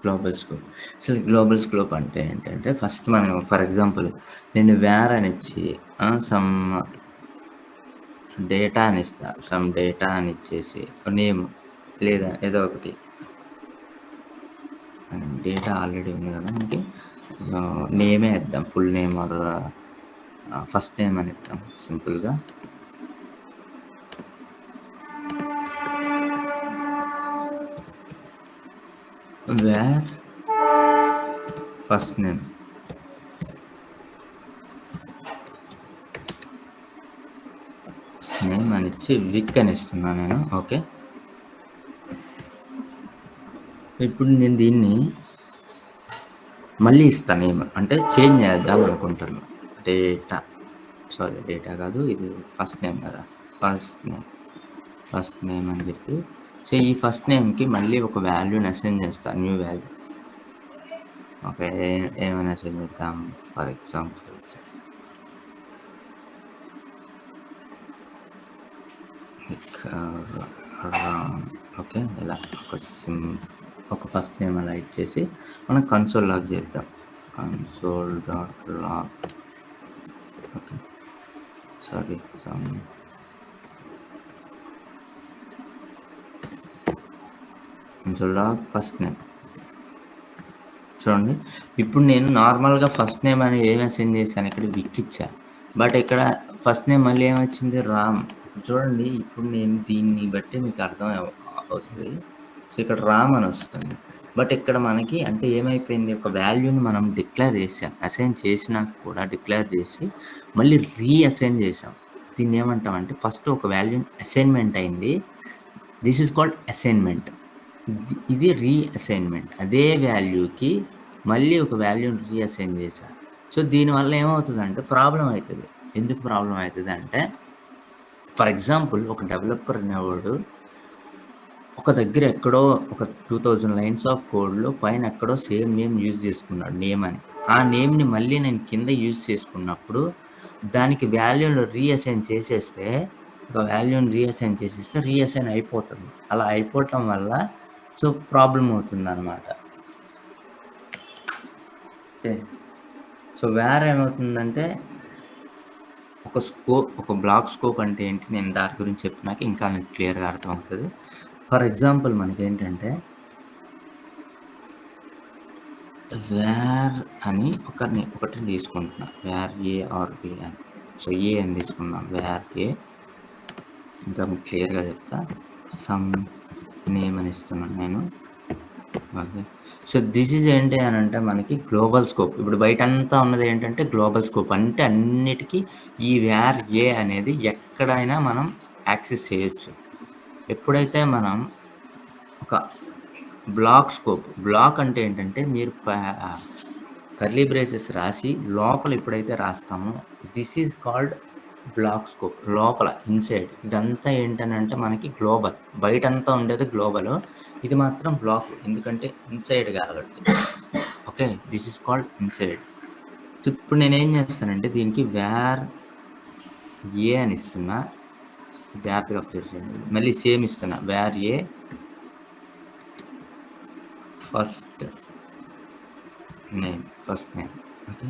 global scope. అసలు గ్లోబల్ స్కోప్ అంటే ఏంటంటే ఫస్ట్ మనం ఫర్ ఎగ్జాంపుల్ నేను వేర్ అని ఇచ్చి సమ్ డేటా అని ఇస్తా. సమ్ డేటా అని ఇచ్చేసి నేమ్ లేదా ఏదో ఒకటి. డేటా ఆల్రెడీ ఉంది కదా మనకి. నేమే ఇద్దాం. Full name or first name అని ఇద్దాం సింపుల్‌గా. Wear first name. నేమ్ అని ఇచ్చి విక్ అని ఇస్తున్నా నేను. ఓకే. ఇప్పుడు నేను దీన్ని మళ్ళీ ఇస్తా నేమ్. అంటే చేంజ్ చేద్దాం అనుకుంటున్నా. డేటా కాదు ఇది ఫస్ట్ నేమ్ కదా. ఫస్ట్ నేమ్ అని చెప్పి సో ఈ ఫస్ట్ నేమ్‌కి మళ్ళీ ఒక వాల్యూని అసైన్ చేస్తా. New value. ఓకే. ఏమని అసైన్ చేద్దాం? For example Ram. ఓకే. ఇలా ఒక ఫస్ట్ నేమ్ అలా ఇచ్చేసి మనం కన్సోల్ లాగ్ చేద్దాం. console.log. Okay. Sorry console.log first name. చూడండి. ఇప్పుడు నేను నార్మల్‌గా ఫస్ట్ నేమ్ అని ఏం అసైన్ చేశాను ఇక్కడ విక్ ఇచ్చా. బట్ ఇక్కడ ఫస్ట్ నేమ్ మళ్ళీ ఏమొచ్చింది రామ్. చూడండి ఇప్పుడు నేను దీన్ని బట్టి మీకు అర్థం అవుతది. సో ఇక్కడ రామ్ అని వస్తుంది. బట్ ఇక్కడ మనకి అంటే ఏమైపోయింది ఒక వాల్యూని మనం డిక్లేర్ చేసాం. అసైన్ చేసినా కూడా డిక్లేర్ చేసి మళ్ళీ అసైన్ చేసాం. దీన్ని ఏమంటామంటే ఫస్ట్ ఒక వాల్యూని అసైన్‌మెంట్ అయింది. This is called assignment. ఇది అసైన్‌మెంట్. అదే వాల్యూకి మళ్ళీ ఒక వాల్యూని అసైన్ చేశా. సో దీనివల్ల ఏమవుతదంటే ప్రాబ్లమ్ అయితది. ఎందుకు ప్రాబ్లమ్ అయితదంటే ఫర్ ఎగ్జాంపుల్ ఒక డెవలపర్ అనేవాడు ఒక దగ్గర ఎక్కడో ఒక 2000 లైన్స్ ఆఫ్ కోడ్‌లో పైన ఎక్కడో సేమ్ నేమ్ యూజ్ చేసుకున్నాడు నేమ్ అని. ఆ నేమ్‌ని మళ్ళీ నేను కింద యూజ్ చేసుకున్నప్పుడు దానికి వాల్యూను అసైన్ చేసేస్తే ఒక వాల్యూని అసైన్ చేసేస్తే అసైన్ అయిపోతుంది. అలా అయిపోవటం వల్ల సో ప్రాబ్లమ్ అవుతుందనమాట. ఓకే. సో వేర్ ఏమవుతుందంటే ఒక బ్లాక్ స్కోప్ అంటే ఏంటి నేను దాని గురించి చెప్పినాక ఇంకా మీకు క్లియర్‌గా అర్థమవుతది. ఫర్ ఎగ్జాంపుల్ మనకేంటంటే వేర్ అని ఒకటి తీసుకుంటున్నా. వేర్ ఏ ఆర్ బి అని. సో ఏ అని తీసుకుందాం. వేర్ ఏ ఇంకా మీకు క్లియర్‌గా చెప్తా. సమ్ నేమ్ అని ఇస్తున్నాను నేను. ఓకే. సో దిస్ ఈజ్ ఏంటి అనంటే మనకి గ్లోబల్ స్కోప్. ఇప్పుడు బయటంతా ఉన్నది ఏంటంటే గ్లోబల్ స్కోప్. అంటే అన్నిటికి ఈ వేర్ ఏ అనేది ఎక్కడైనా మనం యాక్సెస్ చేయొచ్చు. ఎప్పుడైతే మనం ఒక బ్లాక్ స్కోప్. బ్లాక్ అంటే ఏంటంటే మీరు కర్లీ బ్రేసెస్ రాసి లోపల ఎప్పుడైతే రాస్తామో this is called block scope. లోపల ఇన్‌సైడ్ ఇదంతా ఏంటనంటే మనకి గ్లోబల్. బయటంతా ఉండేది గ్లోబల్. ఇది మాత్రం బ్లాక్. ఎందుకంటే ఇన్‌సైడ్ కాబట్టి. Okay. This is called inside. So ఇప్పుడు నేనేం చేస్తానంటే దీనికి వేర్ ఏ అని ఇస్తున్నా. జాగ్రత్తగా అబ్జర్వ్ చేయండి. మళ్ళీ సేమ్ ఇస్తున్నా. వేర్ ఏ ఫస్ట్ నేమ్. ఓకే.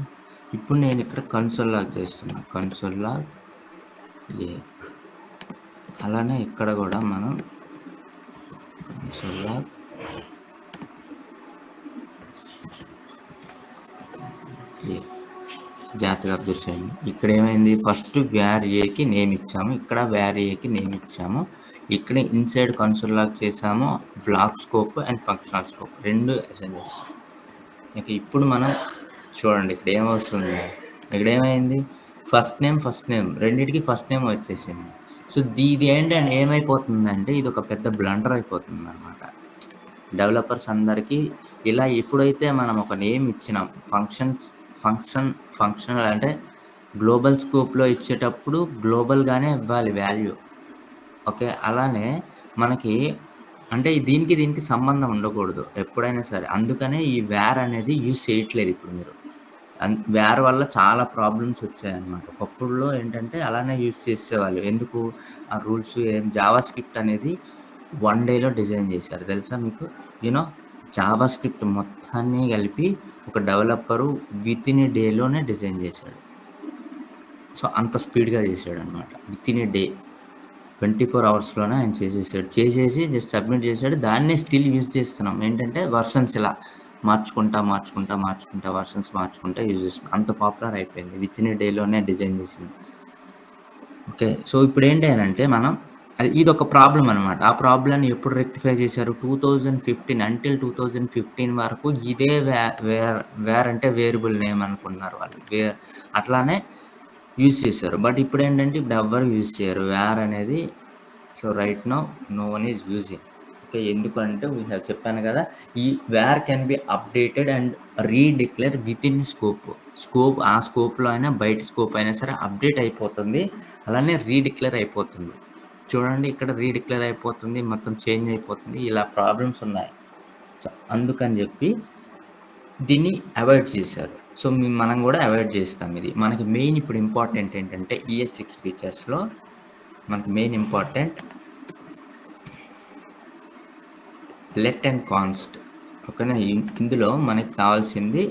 ఇప్పుడు నేను ఇక్కడ కన్సోల్ లాగ్ చేస్తున్నా. కన్సోల్ లాగ్ ఏ. అలానే ఇక్కడ కూడా మనం కన్సోల్ లాగ్ ఏ. జాగ్రత్తగా అబ్జర్వ్ చేయండి. ఇక్కడ ఏమైంది, ఫస్ట్ వేర్ ఏకి నేమ్ ఇచ్చాము, ఇక్కడ వేర్ ఏకి నేమ్ ఇచ్చాము, ఇక్కడ ఇన్సైడ్ కన్సోల్ లాగ్ చేసాము. Block scope and functional scope రెండు అసైన్ చేస్తాం. ఇక ఇప్పుడు మనం చూడండి ఇక్కడ ఏమవుతుంది, ఇక్కడ ఏమైంది, ఫస్ట్ నేమ్ రెండింటికి ఫస్ట్ నేమ్ వచ్చేసింది. సో ఇది ఏంటంటే ఏమైపోతుందంటే ఇది ఒక పెద్ద బ్లండర్ అయిపోతుంది అనమాట డెవలపర్స్ అందరికీ. ఇలా ఎప్పుడైతే మనం ఒక నేమ్ ఇచ్చినాం, ఫంక్షనల్ అంటే గ్లోబల్ స్కోప్లో ఇచ్చేటప్పుడు గ్లోబల్గానే ఇవ్వాలి వాల్యూ. ఓకే. అలానే మనకి అంటే దీనికి సంబంధం ఉండకూడదు ఎప్పుడైనా సరే. అందుకనే ఈ వేర్ అనేది యూజ్ చేయట్లేదు ఇప్పుడు మీరు. వేర్ వల్ల చాలా ప్రాబ్లమ్స్ వచ్చాయన్నమాట. ఒకప్పుడులో ఏంటంటే అలానే యూజ్ చేసేవాళ్ళు. ఎందుకు ఆ రూల్స్ జావా స్క్రిప్ట్ అనేది 1 డేలో డిజైన్ చేశారు తెలుసా మీకు? జావా స్క్రిప్ట్ మొత్తాన్ని కలిపి ఒక డెవలపరు వితిన్ ఏ డేలోనే డిజైన్ చేశాడు. సో అంత స్పీడ్గా చేశాడు అనమాట. వితిన్ ఏ డే 24 అవర్స్లోనే ఆయన చేసేసి జస్ట్ సబ్మిట్ చేశాడు. దాన్నే స్టిల్ యూజ్ చేస్తున్నాం. ఏంటంటే వర్షన్స్ ఇలా మార్చుకుంటా వర్షన్స్ మార్చుకుంటా యూజ్ చేస్తున్నాం. అంత పాపులర్ అయిపోయింది. వితిన్ ఏ డేలోనే డిజైన్ చేసింది. ఓకే. సో ఇప్పుడు ఏంటి అనంటే మనం ఇదొక ప్రాబ్లం అనమాట. ఆ ప్రాబ్లమ్ని ఎప్పుడు రెక్టిఫై చేశారు, 2015 అంటిల్ 2015 వరకు ఇదే వేర్ అంటే వేరియబుల్ నేమ్ అనుకున్నారు వాళ్ళు. అట్లానే యూజ్ చేశారు. బట్ ఇప్పుడు ఏంటంటే ఇప్పుడు ఎవ్వరు యూజ్ చేయరు వేర్ అనేది. So right now no one is using. Okay. ఎందుకంటే చెప్పాను కదా, ఈ var can be updated and redeclared within scope ఆ స్కోప్లో అయినా బయట స్కోప్ అయినా సరే అప్డేట్ అయిపోతుంది. అలానే రీడిక్లేర్ అయిపోతుంది. చూడండి ఇక్కడ రీడిక్లేర్ అయిపోతుంది, మొత్తం చేంజ్ అయిపోతుంది. ఇలా ప్రాబ్లమ్స్ ఉన్నాయి. సో అందుకని చెప్పి దీన్ని అవాయిడ్ చేశారు. సో మనం కూడా అవాయిడ్ చేస్తాం. ఇది మనకి మెయిన్ ఇప్పుడు ఇంపార్టెంట్ ఏంటంటే ES6 ఫీచర్స్లో మనకి main important let and const. ఓకేనా. ఇందులో మనకి కావాల్సింది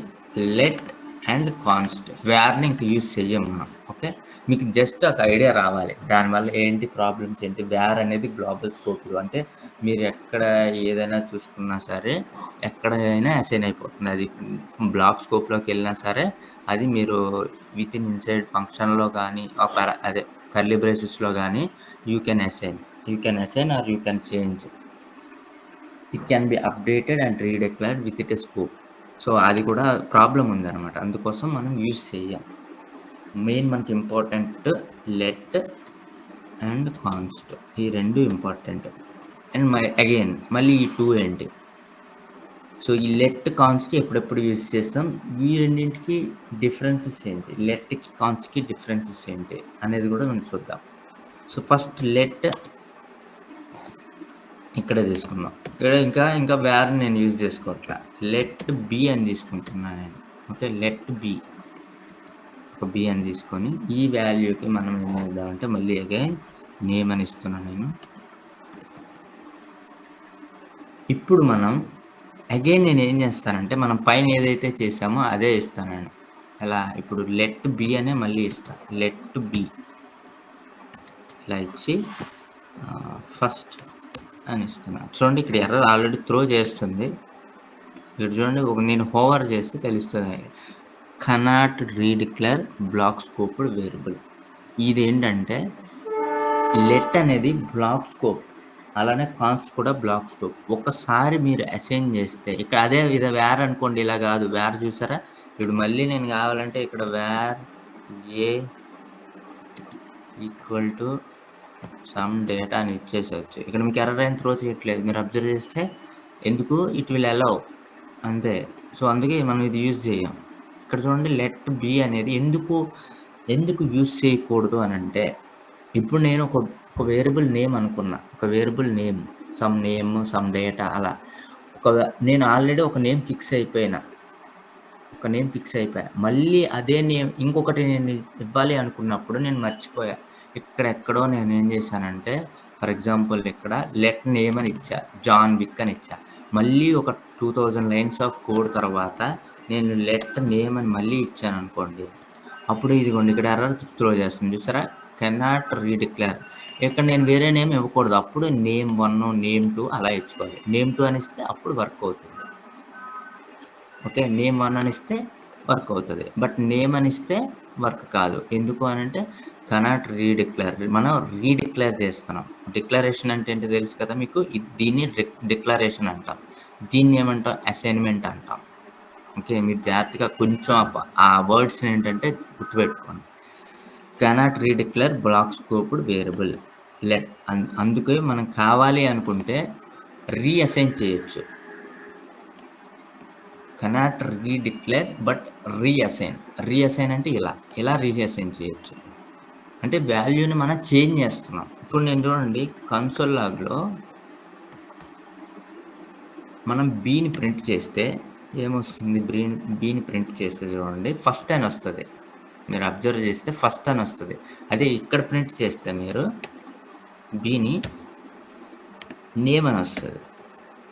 లెట్ అండ్ కాన్స్ట్. వేర్ని ఇంక యూజ్ చెయ్యం మనం. ఓకే. మీకు జస్ట్ ఒక ఐడియా రావాలి దానివల్ల ఏంటి ప్రాబ్లమ్స్ ఏంటి. వేర్ అనేది గ్లోబల్ స్కోప్ అంటే మీరు ఎక్కడ ఏదైనా చూసుకున్నా సరే ఎక్కడైనా అసైన్ అయిపోతుంది. అది బ్లాక్ స్కోప్లోకి వెళ్ళినా సరే అది మీరు విత్ ఇన్ ఇన్సైడ్ ఫంక్షన్లో కానీ అదే కర్లీ బ్రేసెస్లో కానీ you can assign or you can change. It can be updated and redeclared with it a scope. So అది కూడా ప్రాబ్లం ఉందన్నమాట. అందుకోసం మనం యూజ్ చేయం. మెయిన్ మనకి ఇంపార్టెంట్ లెట్ అండ్ కాన్స్ట్, ఈ రెండు ఇంపార్టెంట్. అండ్ అగైన్ మళ్ళీ ఈ 2 ఏంటి. సో ఈ లెట్ కాన్స్ట్కి ఎప్పుడెప్పుడు యూజ్ చేస్తాం, ఈ రెండింటికి డిఫరెన్సెస్ ఏంటి, లెట్కి కాన్స్ట్కి డిఫరెన్సెస్ ఏంటి అనేది కూడా మనం చూద్దాం. సో ఫస్ట్ లెట్ ఇక్కడ తీసుకుందాం. ఇక్కడ ఇంకా వేర్ నేను యూజ్ చేసుకోవట్లా. లెట్ బి అని తీసుకుంటున్నాను నేను. ఓకే. లెట్ బి ఒక బి అని తీసుకొని ఈ వాల్యూకి మనం ఏం చేద్దామంటే మళ్ళీ అగైన్ నేమ్ అని ఇస్తున్నాను నేను. ఇప్పుడు మనం అగైన్ నేను ఏం చేస్తానంటే మనం పైన ఏదైతే చేసామో అదే ఇస్తాను నేను. ఎలా ఇప్పుడు లెట్ బి అనే మళ్ళీ ఇస్తాను. లెట్ బి ఇలా ఇచ్చి ఫస్ట్ అని ఇస్తున్నాను. చూడండి ఇక్కడ ఎర్రర్ ఆల్రెడీ త్రో చేస్తుంది. ఇక్కడ చూడండి నేను హోవర్ చేస్తే తెలుస్తుంది. Cannot redeclare block scoped variable. ఇది ఏంటంటే లెట్ అనేది బ్లాక్ స్కోప్, అలానే కాన్స్ కూడా బ్లాక్ స్కోప్. ఒకసారి మీరు అసైన్ చేస్తే ఇక్కడ అదే ఇది వేర్ అనుకోండి, ఇలా కాదు. వేర్ చూసారా, ఇప్పుడు మళ్ళీ నేను కావాలంటే ఇక్కడ var a equal to some data అని ఇచ్చేసేవచ్చు. ఇక్కడ మీకు ఎర్రర్ అయిన త్రో చేయట్లేదు. మీరు అబ్జర్వ్ చేస్తే ఎందుకు, ఇట్ విల్ అలౌ అంతే. సో అందుకే మనం ఇది యూజ్ చేయం. ఇక్కడ చూడండి లెట్ బి అనేది ఎందుకు యూజ్ చేయకూడదు అని అంటే, ఇప్పుడు నేను ఒక వేరియబుల్ నేమ్ అనుకున్నా, ఒక వేరియబుల్ నేమ్ సమ్ డేటా అలా నేను ఆల్రెడీ ఒక నేమ్ ఫిక్స్ అయిపోయినా. ఒక నేమ్ ఫిక్స్ అయిపోయా. మళ్ళీ అదే నేమ్ ఇంకొకటి నేను ఇవ్వాలి అనుకున్నప్పుడు నేను మర్చిపోయా. ఇక్కడెక్కడో నేనేం చేశానంటే, ఫర్ ఎగ్జాంపుల్ ఇక్కడ లెట్ నేమ్ అని ఇచ్చా. జాన్ విక్ అని ఇచ్చా. మళ్ళీ ఒక 2000 లైన్స్ ఆఫ్ కోడ్ తర్వాత నేను లెట్ నేమ్ అని మళ్ళీ ఇచ్చాననుకోండి. అప్పుడు ఇదిగోండి ఇక్కడ ఎర్రర్ త్రో చేస్తుంది చూసారా? Cannot redeclare. ఇక్కడ నేను వేరే నేమ్ ఇవ్వకూడదు. అప్పుడు నేమ్ 1, నేమ్ 2 అలా ఇచ్చుకోవాలి. నేమ్ 2 అని ఇస్తే అప్పుడు వర్క్ అవుతుంది. ఓకే. నేమ్ 1 అని ఇస్తే వర్క్ అవుతది. బట్ నేమ్ అని ఇస్తే వర్క్ కాదు. ఎందుకు అనంటే కెనాట్ రీడిక్లేర్. మనం రీడిక్లేర్ చేస్తున్నాం. డిక్లరేషన్ అంటే ఏంటో తెలుసు కదా మీకు? దీన్ని డిక్లరేషన్ అంటాం. దీన్ని ఏమంటాం? అసైన్‌మెంట్ అంటాం. ఓకే. మీరు జాగ్రత్తగా కొంచెం ఆ వర్డ్స్‌ని ఏంటంటే గుర్తుపెట్టుకోండి. Cannot redeclare block scoped variable let అందుకే మనం కావాలి అనుకుంటే రీఅసైన్ చేయొచ్చు. Cannot redeclare but reassign. Reassign అంటే ఇలా రీఅసైన్ చేయొచ్చు. అంటే వాల్యూని మనం చేంజ్ చేస్తున్నాం. ఇప్పుడు నేను చూడండి కన్సోల్ లాగ్‌లో మనం బిని ప్రింట్ చేస్తే ఏమొస్తుంది? బిని ప్రింట్ చేస్తే చూడండి ఫస్ట్ అని వస్తది. మీరు అబ్జర్వ్ చేస్తే ఫస్ట్ అని వస్తది. అదే ఇక్కడ ప్రింట్ చేస్తే మీరు బిని నేమ్ అని వస్తది.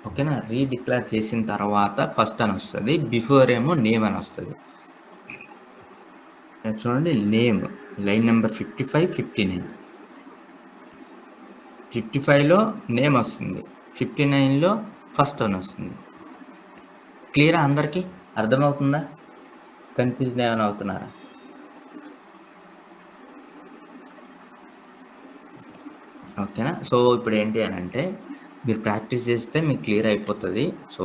ఓకేనా? రీడిక్లేర్ చేసిన తర్వాత ఫస్ట్ అని వస్తది. బిఫోర్ ఏమో నేమ్ అని వస్తది. చూడండి నేమ్ లైన్ నెంబర్ 55, 59. 55లో నేమ్ వస్తుంది. 59లో ఫస్ట్ అని వస్తుంది. క్లియరా అందరికి? అర్థమవుతుందా? కన్‌ఫ్యూజన్ ఏమైనా అవుతున్నారా? ఓకేనా? సో, ఇప్పుడు ఏంటి అనంటే మీరు ప్రాక్టీస్ చేస్తే మీకు క్లియర్ అయిపోతది. సో,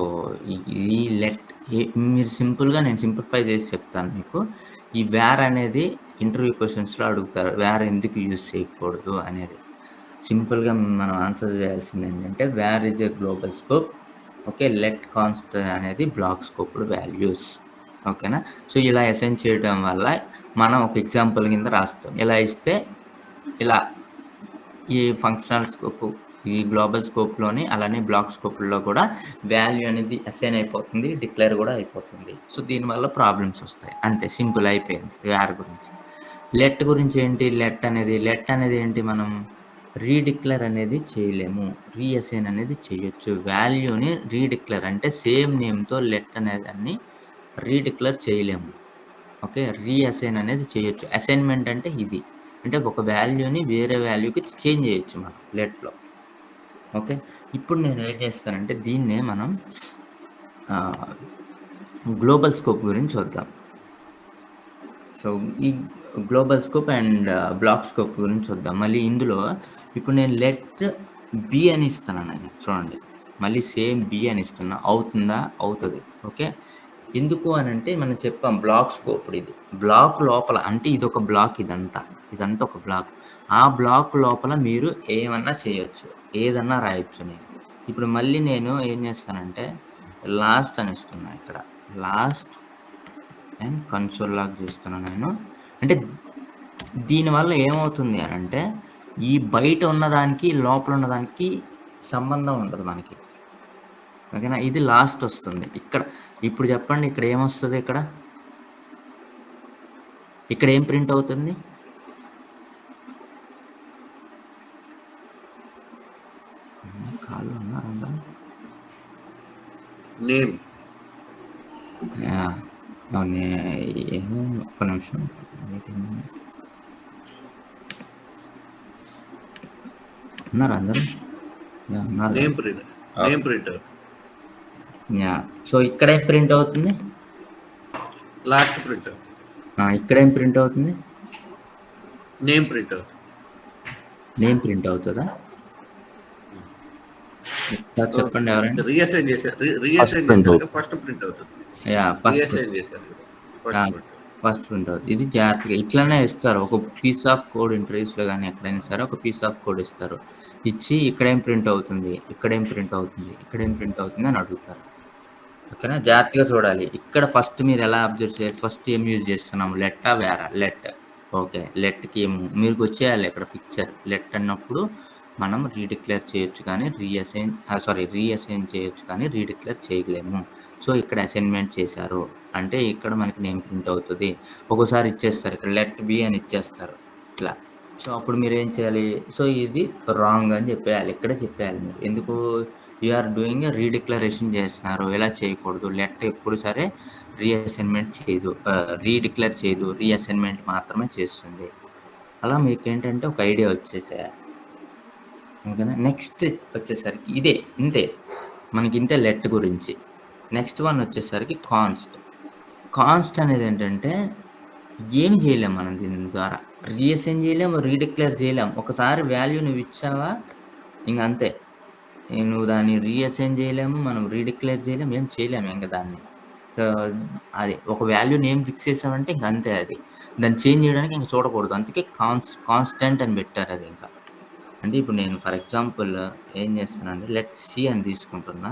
ఈ మీరు సింపుల్‌గా నేను సింప్లిఫై చేసి చెప్తాను మీకు. ఈ వేర్ అనేది ఇంటర్వ్యూ క్వెషన్స్‌లో అడుగుతారు. వేర్ ఎందుకు యూజ్ చేయకూడదు అనేది. సింపుల్‌గా మనం ఆన్సర్ చేయాల్సింది ఏంటంటే where is a global scope. Okay. Let const అనేది బ్లాక్ స్కోప్డ్ వాల్యూస్. ఓకేనా? సో, ఇలా అసైన్ చేయడం వల్ల మనం ఒక ఎగ్జాంపుల్ కింద రాస్తాం. ఇలా ఇస్తే ఇలా ఈ ఫంక్షనల్ స్కోప్, ఈ గ్లోబల్ స్కోప్‌లోని అలానే బ్లాక్ స్కోప్‌లో కూడా వాల్యూ అనేది అసైన్ అయిపోతుంది. డిక్లేర్ కూడా అయిపోతుంది. సో, దీనివల్ల ప్రాబ్లమ్స్ వస్తాయి. అంతే సింపుల్ అయిపోయింది వేర్ గురించి. లెట్ గురించి ఏంటి? లెట్ అనేది ఏంటి మనం రీడిక్లేర్ అనేది చేయలేము. రీఅసైన్ అనేది చేయొచ్చు. వాల్యూని రీడిక్లేర్ అంటే సేమ్ నేమ్‌తో లెట్ అనేదాన్ని రీడిక్లేర్ చేయలేము. ఓకే. రీఅసైన్ అనేది చేయొచ్చు. అసైన్‌మెంట్ అంటే ఇది. అంటే ఒక వాల్యూని వేరే వాల్యూకి చేంజ్ చేయొచ్చు మనం లెట్‌లో. ఓకే. ఇప్పుడు నేను ఏం చేస్తానంటే దీన్నే మనం గ్లోబల్ స్కోప్ గురించి చూద్దాం. సో, ఈ global scope and block scope గురించి చూద్దాం. మళ్ళీ ఇందులో ఇప్పుడు నేను లెట్ బి అని ఇస్తున్నాను నేను చూడండి. మళ్ళీ సేమ్ బి అని ఇస్తున్నా. అవుతుందా? అవుతది. ఓకే. ఎందుకు అనంటే మనం చెప్పాం బ్లాక్ స్కోప్డ్ ఇది. బ్లాక్ లోపల అంటే ఇదొక బ్లాక్ ఇదంతా. ఇదంతా ఒక బ్లాక్. ఆ బ్లాక్ లోపల మీరు ఏమన్నా చేయొచ్చు. ఏదన్నా రాయొచ్చు నేను. ఇప్పుడు మళ్ళీ నేను ఏం చేస్తానంటే లాస్ట్ అని ఇస్తున్నా ఇక్కడ. లాస్ట్ అండ్ కన్సోల్ లాగ్ చేస్తున్నా నేను. అంటే దీనివల్ల ఏమవుతుంది అనంటే ఈ బయట ఉన్నదానికి, లోపల ఉన్నదానికి సంబంధం ఉండదు మనకి. ఓకేనా? ఇది లాస్ట్ వస్తుంది. ఇప్పుడు చెప్పండి ఇక్కడ ఏమొస్తది ఇక్కడ? ఇక్కడ ఏం ప్రింట్ అవుతుంది? కాల్‌లో ఉన్నారా అందరూ? నేమ్. యాహ్! అవునే ఏమో ఒక్క నిమిషం. ఉన్నారా అందరూ? యాహ్! ఉన్నారు నేమ్ కదా! Print. Okay. Name print. Yeah! So, ఇక్కడేం ప్రింట్ అవుతుంది? Last print. ఇక్కడేం ప్రింట్ అవుతుంది? నేమ్ ప్రింట్ అవుతుంది. నేమ్ ప్రింట్ అవుతదా? ఒకసారి చెప్పండి ఎవరైనా? రీఅసైన్ చేశారు. ఫస్ట్ రీఅసైన్ ప్రింట్ చేశారు. అవుతుంది. ఫస్ట్ ప్రింట్ అవుతుంది. యాహ్! ఫస్ట్ రీఅసైన్ చేశారు. First yeah! Print. First print అవుద్ది. ఇది జాగ్రత్తగా ఇట్లనే ఇస్తారు. ఒక పీస్ ఆఫ్ కోడ్ ఇంటర్వ్యూస్‌లో గాని ఎక్కడైనా సరే ఒక పీస్ ఆఫ్ కోడ్ ఇస్తారు. ఇచ్చి ఇక్కడేం ప్రింట్ అవుతుంది? ఇక్కడేం ప్రింట్ అవుతుంది? ఇక్కడేం ప్రింట్ అవుతుంది? అని అడుగుతారు. ఓకేనా? జాగ్రత్తగా చూడాలి. ఇక్కడ ఫస్ట్ మీరు ఎలా అబ్జర్వ్ చేయాలి? ఫస్ట్ ఏం యూజ్ చేస్తున్నాము? లెట్టా? వేరా? లెట్. ఓకే. లెట్‌కి మీకొచ్చేయాలి ఇక్కడ పిక్చర్. లెట్ అన్నప్పుడు మనం రీడిక్లేర్ చేయొచ్చు కానీ రీఅసైన్ చేయొచ్చు కానీ రీడిక్లేర్ చేయలేము. సో, ఇక్కడ అసైన్‌మెంట్ చేశారు అంటే ఇక్కడ మనకి నేమ్ ప్రింట్ అవుతది. ఒక్కోసారి ఇచ్చేస్తారు. ఇక్కడ లెట్ బి అని ఇచ్చేస్తారు. ఇట్లా. సో, అప్పుడు మీరేం చేయాలి? సో, ఇది రాంగ్ అని చెప్పేయాలి. ఇక్కడే చెప్పేయాలి మీరు. ఎందుకు యూ ఆర్ డూయింగ్ ఎ రీడిక్లరేషన్ చేస్తున్నారు. ఇలా చేయకూడదు. లెట్ ఎప్పుడు సరే రీఅసైన్‌మెంట్ చేయదు. రీడిక్లేర్ చేయదు. రీఅసైన్‌మెంట్ మాత్రమే చేస్తుంది. అలా మీకేంటంటే ఒక ఐడియా వచ్చేసేయాలి. ఓకేనా? నెక్స్ట్ వచ్చేసరికి ఇంతే. మనకింతే లెట్ గురించి. నెక్స్ట్ వన్ వచ్చేసరికి కాన్స్ట్. కాన్స్ట్ అనేదేంటంటే ఏమి చేయలేం మనం దీని ద్వారా. రీఅసైన్ చేయలేము, రీడిక్లేర్ చేయలేం. ఒకసారి వాల్యూ నువ్విచ్చావా ఇంగంతే. నువ్వు దాన్ని రీఅసైన్ చేయలేము, మనం రీడిక్లేర్ చేయలేము, ఏం చేయలేము ఇంక దాన్ని. సో, అది ఒక వాల్యూ నేమ్ ఫిక్స్ చేసామంటే ఇంకంతే అది. దాన్ని చేంజ్ చేయడానికి ఇంక చూడకూడదు. అందుకే కాన్స్టెంట్ అని పెట్టారదింక. అంటే ఇప్పుడు నేను ఫర్ ఎగ్జాంపుల్ ఏం చేస్తున్నానంటే లెట్ సి అని తీసుకుంటున్నా.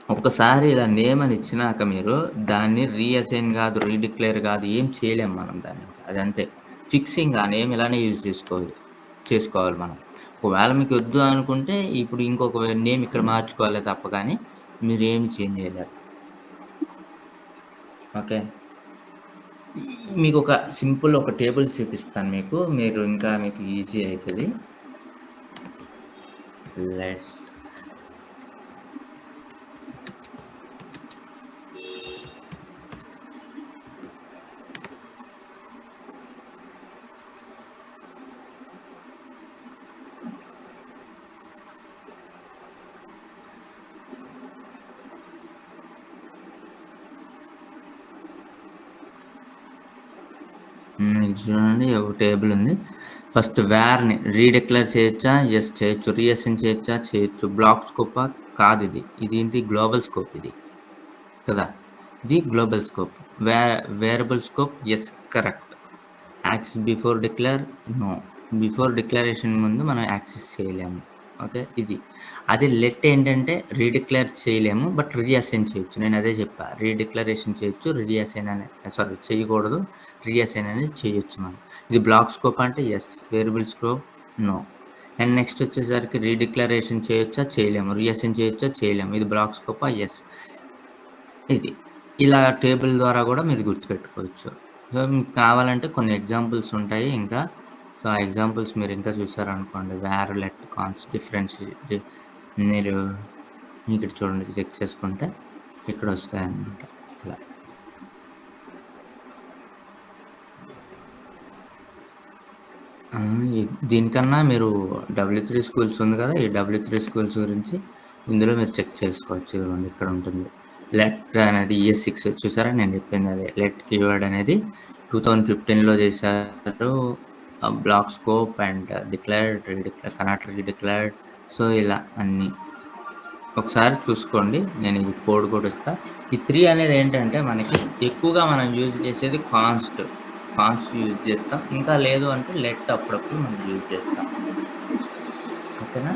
ఒక్కసారి ఇలా నేమ్ అని ఇచ్చినాక మీరు దాన్ని రీఅసైన్ గాదు, రీడిక్లేర్ గాదు ఏం చేయలేం మనం దాన్నింక. అదంతే. ఫిక్సింగ్ ఆ నేమ్ ఇలానే యూజ్ చేసుకోవాలి మనం. ఒకవేళ మీకొద్దు అనుకుంటే ఇప్పుడు ఇంకొక నేమ్ ఇక్కడ మార్చుకోవాలే తప్ప గానీ మీరేమి చేంజ్ చేయలేరు. ఓకే. మీకొక సింపుల్ ఒక టేబుల్ చూపిస్తాను మీకు. మీకు ఈజీ అయితది. లెట్ ఇది చూడండి ఒక టేబుల్ ఉంది. ఫస్ట్ వేర్‌ని రీడిక్లేర్ చేయొచ్చా? యెస్ చేయొచ్చు. రీఅసైన్ చేయొచ్చా? చేయొచ్చు. బ్లాక్ స్కోపా? కాదిది. ఇదేంటి గ్లోబల్ స్కోప్ ఇది. కదా! ఇది గ్లోబల్ స్కోప్. వే variable scope yes correct. Access before declare no. Before declaration ముందు మనం యాక్సెస్ చేయలేము. ఓకే. ఇది. అదే లెట్ ఏంటంటే రీడిక్లేర్ చేయలేము. బట్ రీఅసైన్ చేయొచ్చు. నేనదే చెప్పా. రీడిక్లరేషన్ చేయొచ్చు. చేయకూడదు. రీఅసైన్ అనేది చేయొచ్చు మనం. ఇది బ్లాక్ స్కోప్ అంటే yes. Variable scope no. And next వచ్చేసరికి రీడిక్లరేషన్ చేయొచ్చా? చేయలేము. రీఅసైన్ చేయొచ్చా? చేయలేము. ఇది బ్లాక్ స్కోపా? యెస్. ఇది. ఇలా టేబుల్ ద్వారా గూడా మీరు గుర్తుపెట్టుకోవచ్చు. సో, మీకు కావాలంటే కొన్ని ఎగ్జాంపుల్స్ ఉంటాయి ఇంకా. సో, ఆ ఎగ్జాంపుల్స్ మీరింకా చూసారనుకోండి వేర్, లెట్, కాన్స్, మీరు ఇక్కడ చూడండి చెక్ చేసుకుంటే ఇక్కడొస్తాయన్నమాట. ఇలా. ఆ! దీనికన్నా మీరు డబ్ల్యూ3 స్కూల్స్ ఉంది గదా! ఈ డబ్ల్యూ3 స్కూల్స్ గురించి ఇందులో మీరు చెక్ చేసుకోవచ్చు. ఇదిగోండి ఇక్కడుంటుంది. లెట్ అనేది ES6 చూసారా నేను చెప్పిందదే. లెట్ కీవర్డ్ అనేది 2015లో చేశారు. Block scope and cannot redeclared. So, ఇలా అన్నీ. ఒకసారి చూసుకోండి. నేను ఈ కోడ్ కూడా ఇస్తా. ఈ 3 అనేదేంటంటే మనకి ఎక్కువగా మనం యూజ్ చేసేది కాన్స్ట్ యూజ్ చేస్తాం. ఇంకా లేదు అంటే లెట్ అప్పుడప్పుడు మనం యూజ్ చేస్తాం. ఓకేనా?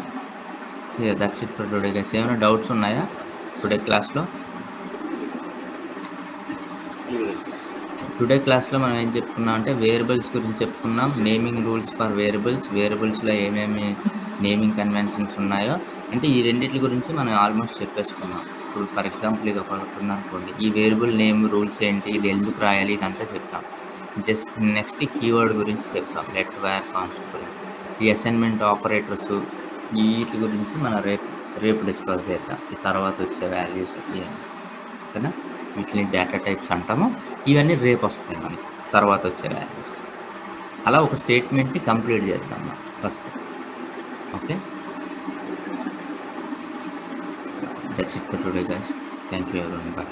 That's it for today guys. ఏమైనా డౌట్స్ ఉన్నాయా టుడే క్లాస్‌లో? టుడే క్లాస్‌లో మనం ఏం చెప్పుకున్నాం అంటే వేరియబుల్స్ గురించి చెప్పుకున్నాం. Naming rules for variables. వేరియబుల్స్‌లో ఏమేమి నేమింగ్ కన్వెన్షన్స్ ఉన్నాయో అంటే ఈ రెండిట్లి గురించి మనం ఆల్మోస్ట్ చెప్పేసుకున్నాం. ఇప్పుడు ఫర్ ఎగ్జాంపుల్ ఇది ఒకటుందనుకోండి. ఈ వేరియబుల్ నేమ్ రూల్స్ ఏంటి? ఇది ఎందుకు రాయాలి? ఇదంతా చెప్పాం. జస్ట్ నెక్స్ట్ కీవర్డ్ గురించి చెప్పాం. లెట్, వేర్, కాన్స్ట్ గురించి. ఈ అసైన్‌మెంట్ ఆపరేటర్స్ ఈట్లి గురించి మనం రేపు డిస్కస్ చేద్దాం. ఈ తర్వాత వచ్చే వాల్యూస్ ఇయన్నీ. ఓకేనా? వీటిని డేటా టైప్స్ అంటాము. ఇవన్నీ రేపొస్తాయి మనకి. తర్వాతొచ్చే వాల్యూస్. అలా ఒక స్టేట్‌మెంట్‌ని కంప్లీట్ చేద్దాం మనం first. Okay. That's it for today guys. Thank you everyone. By.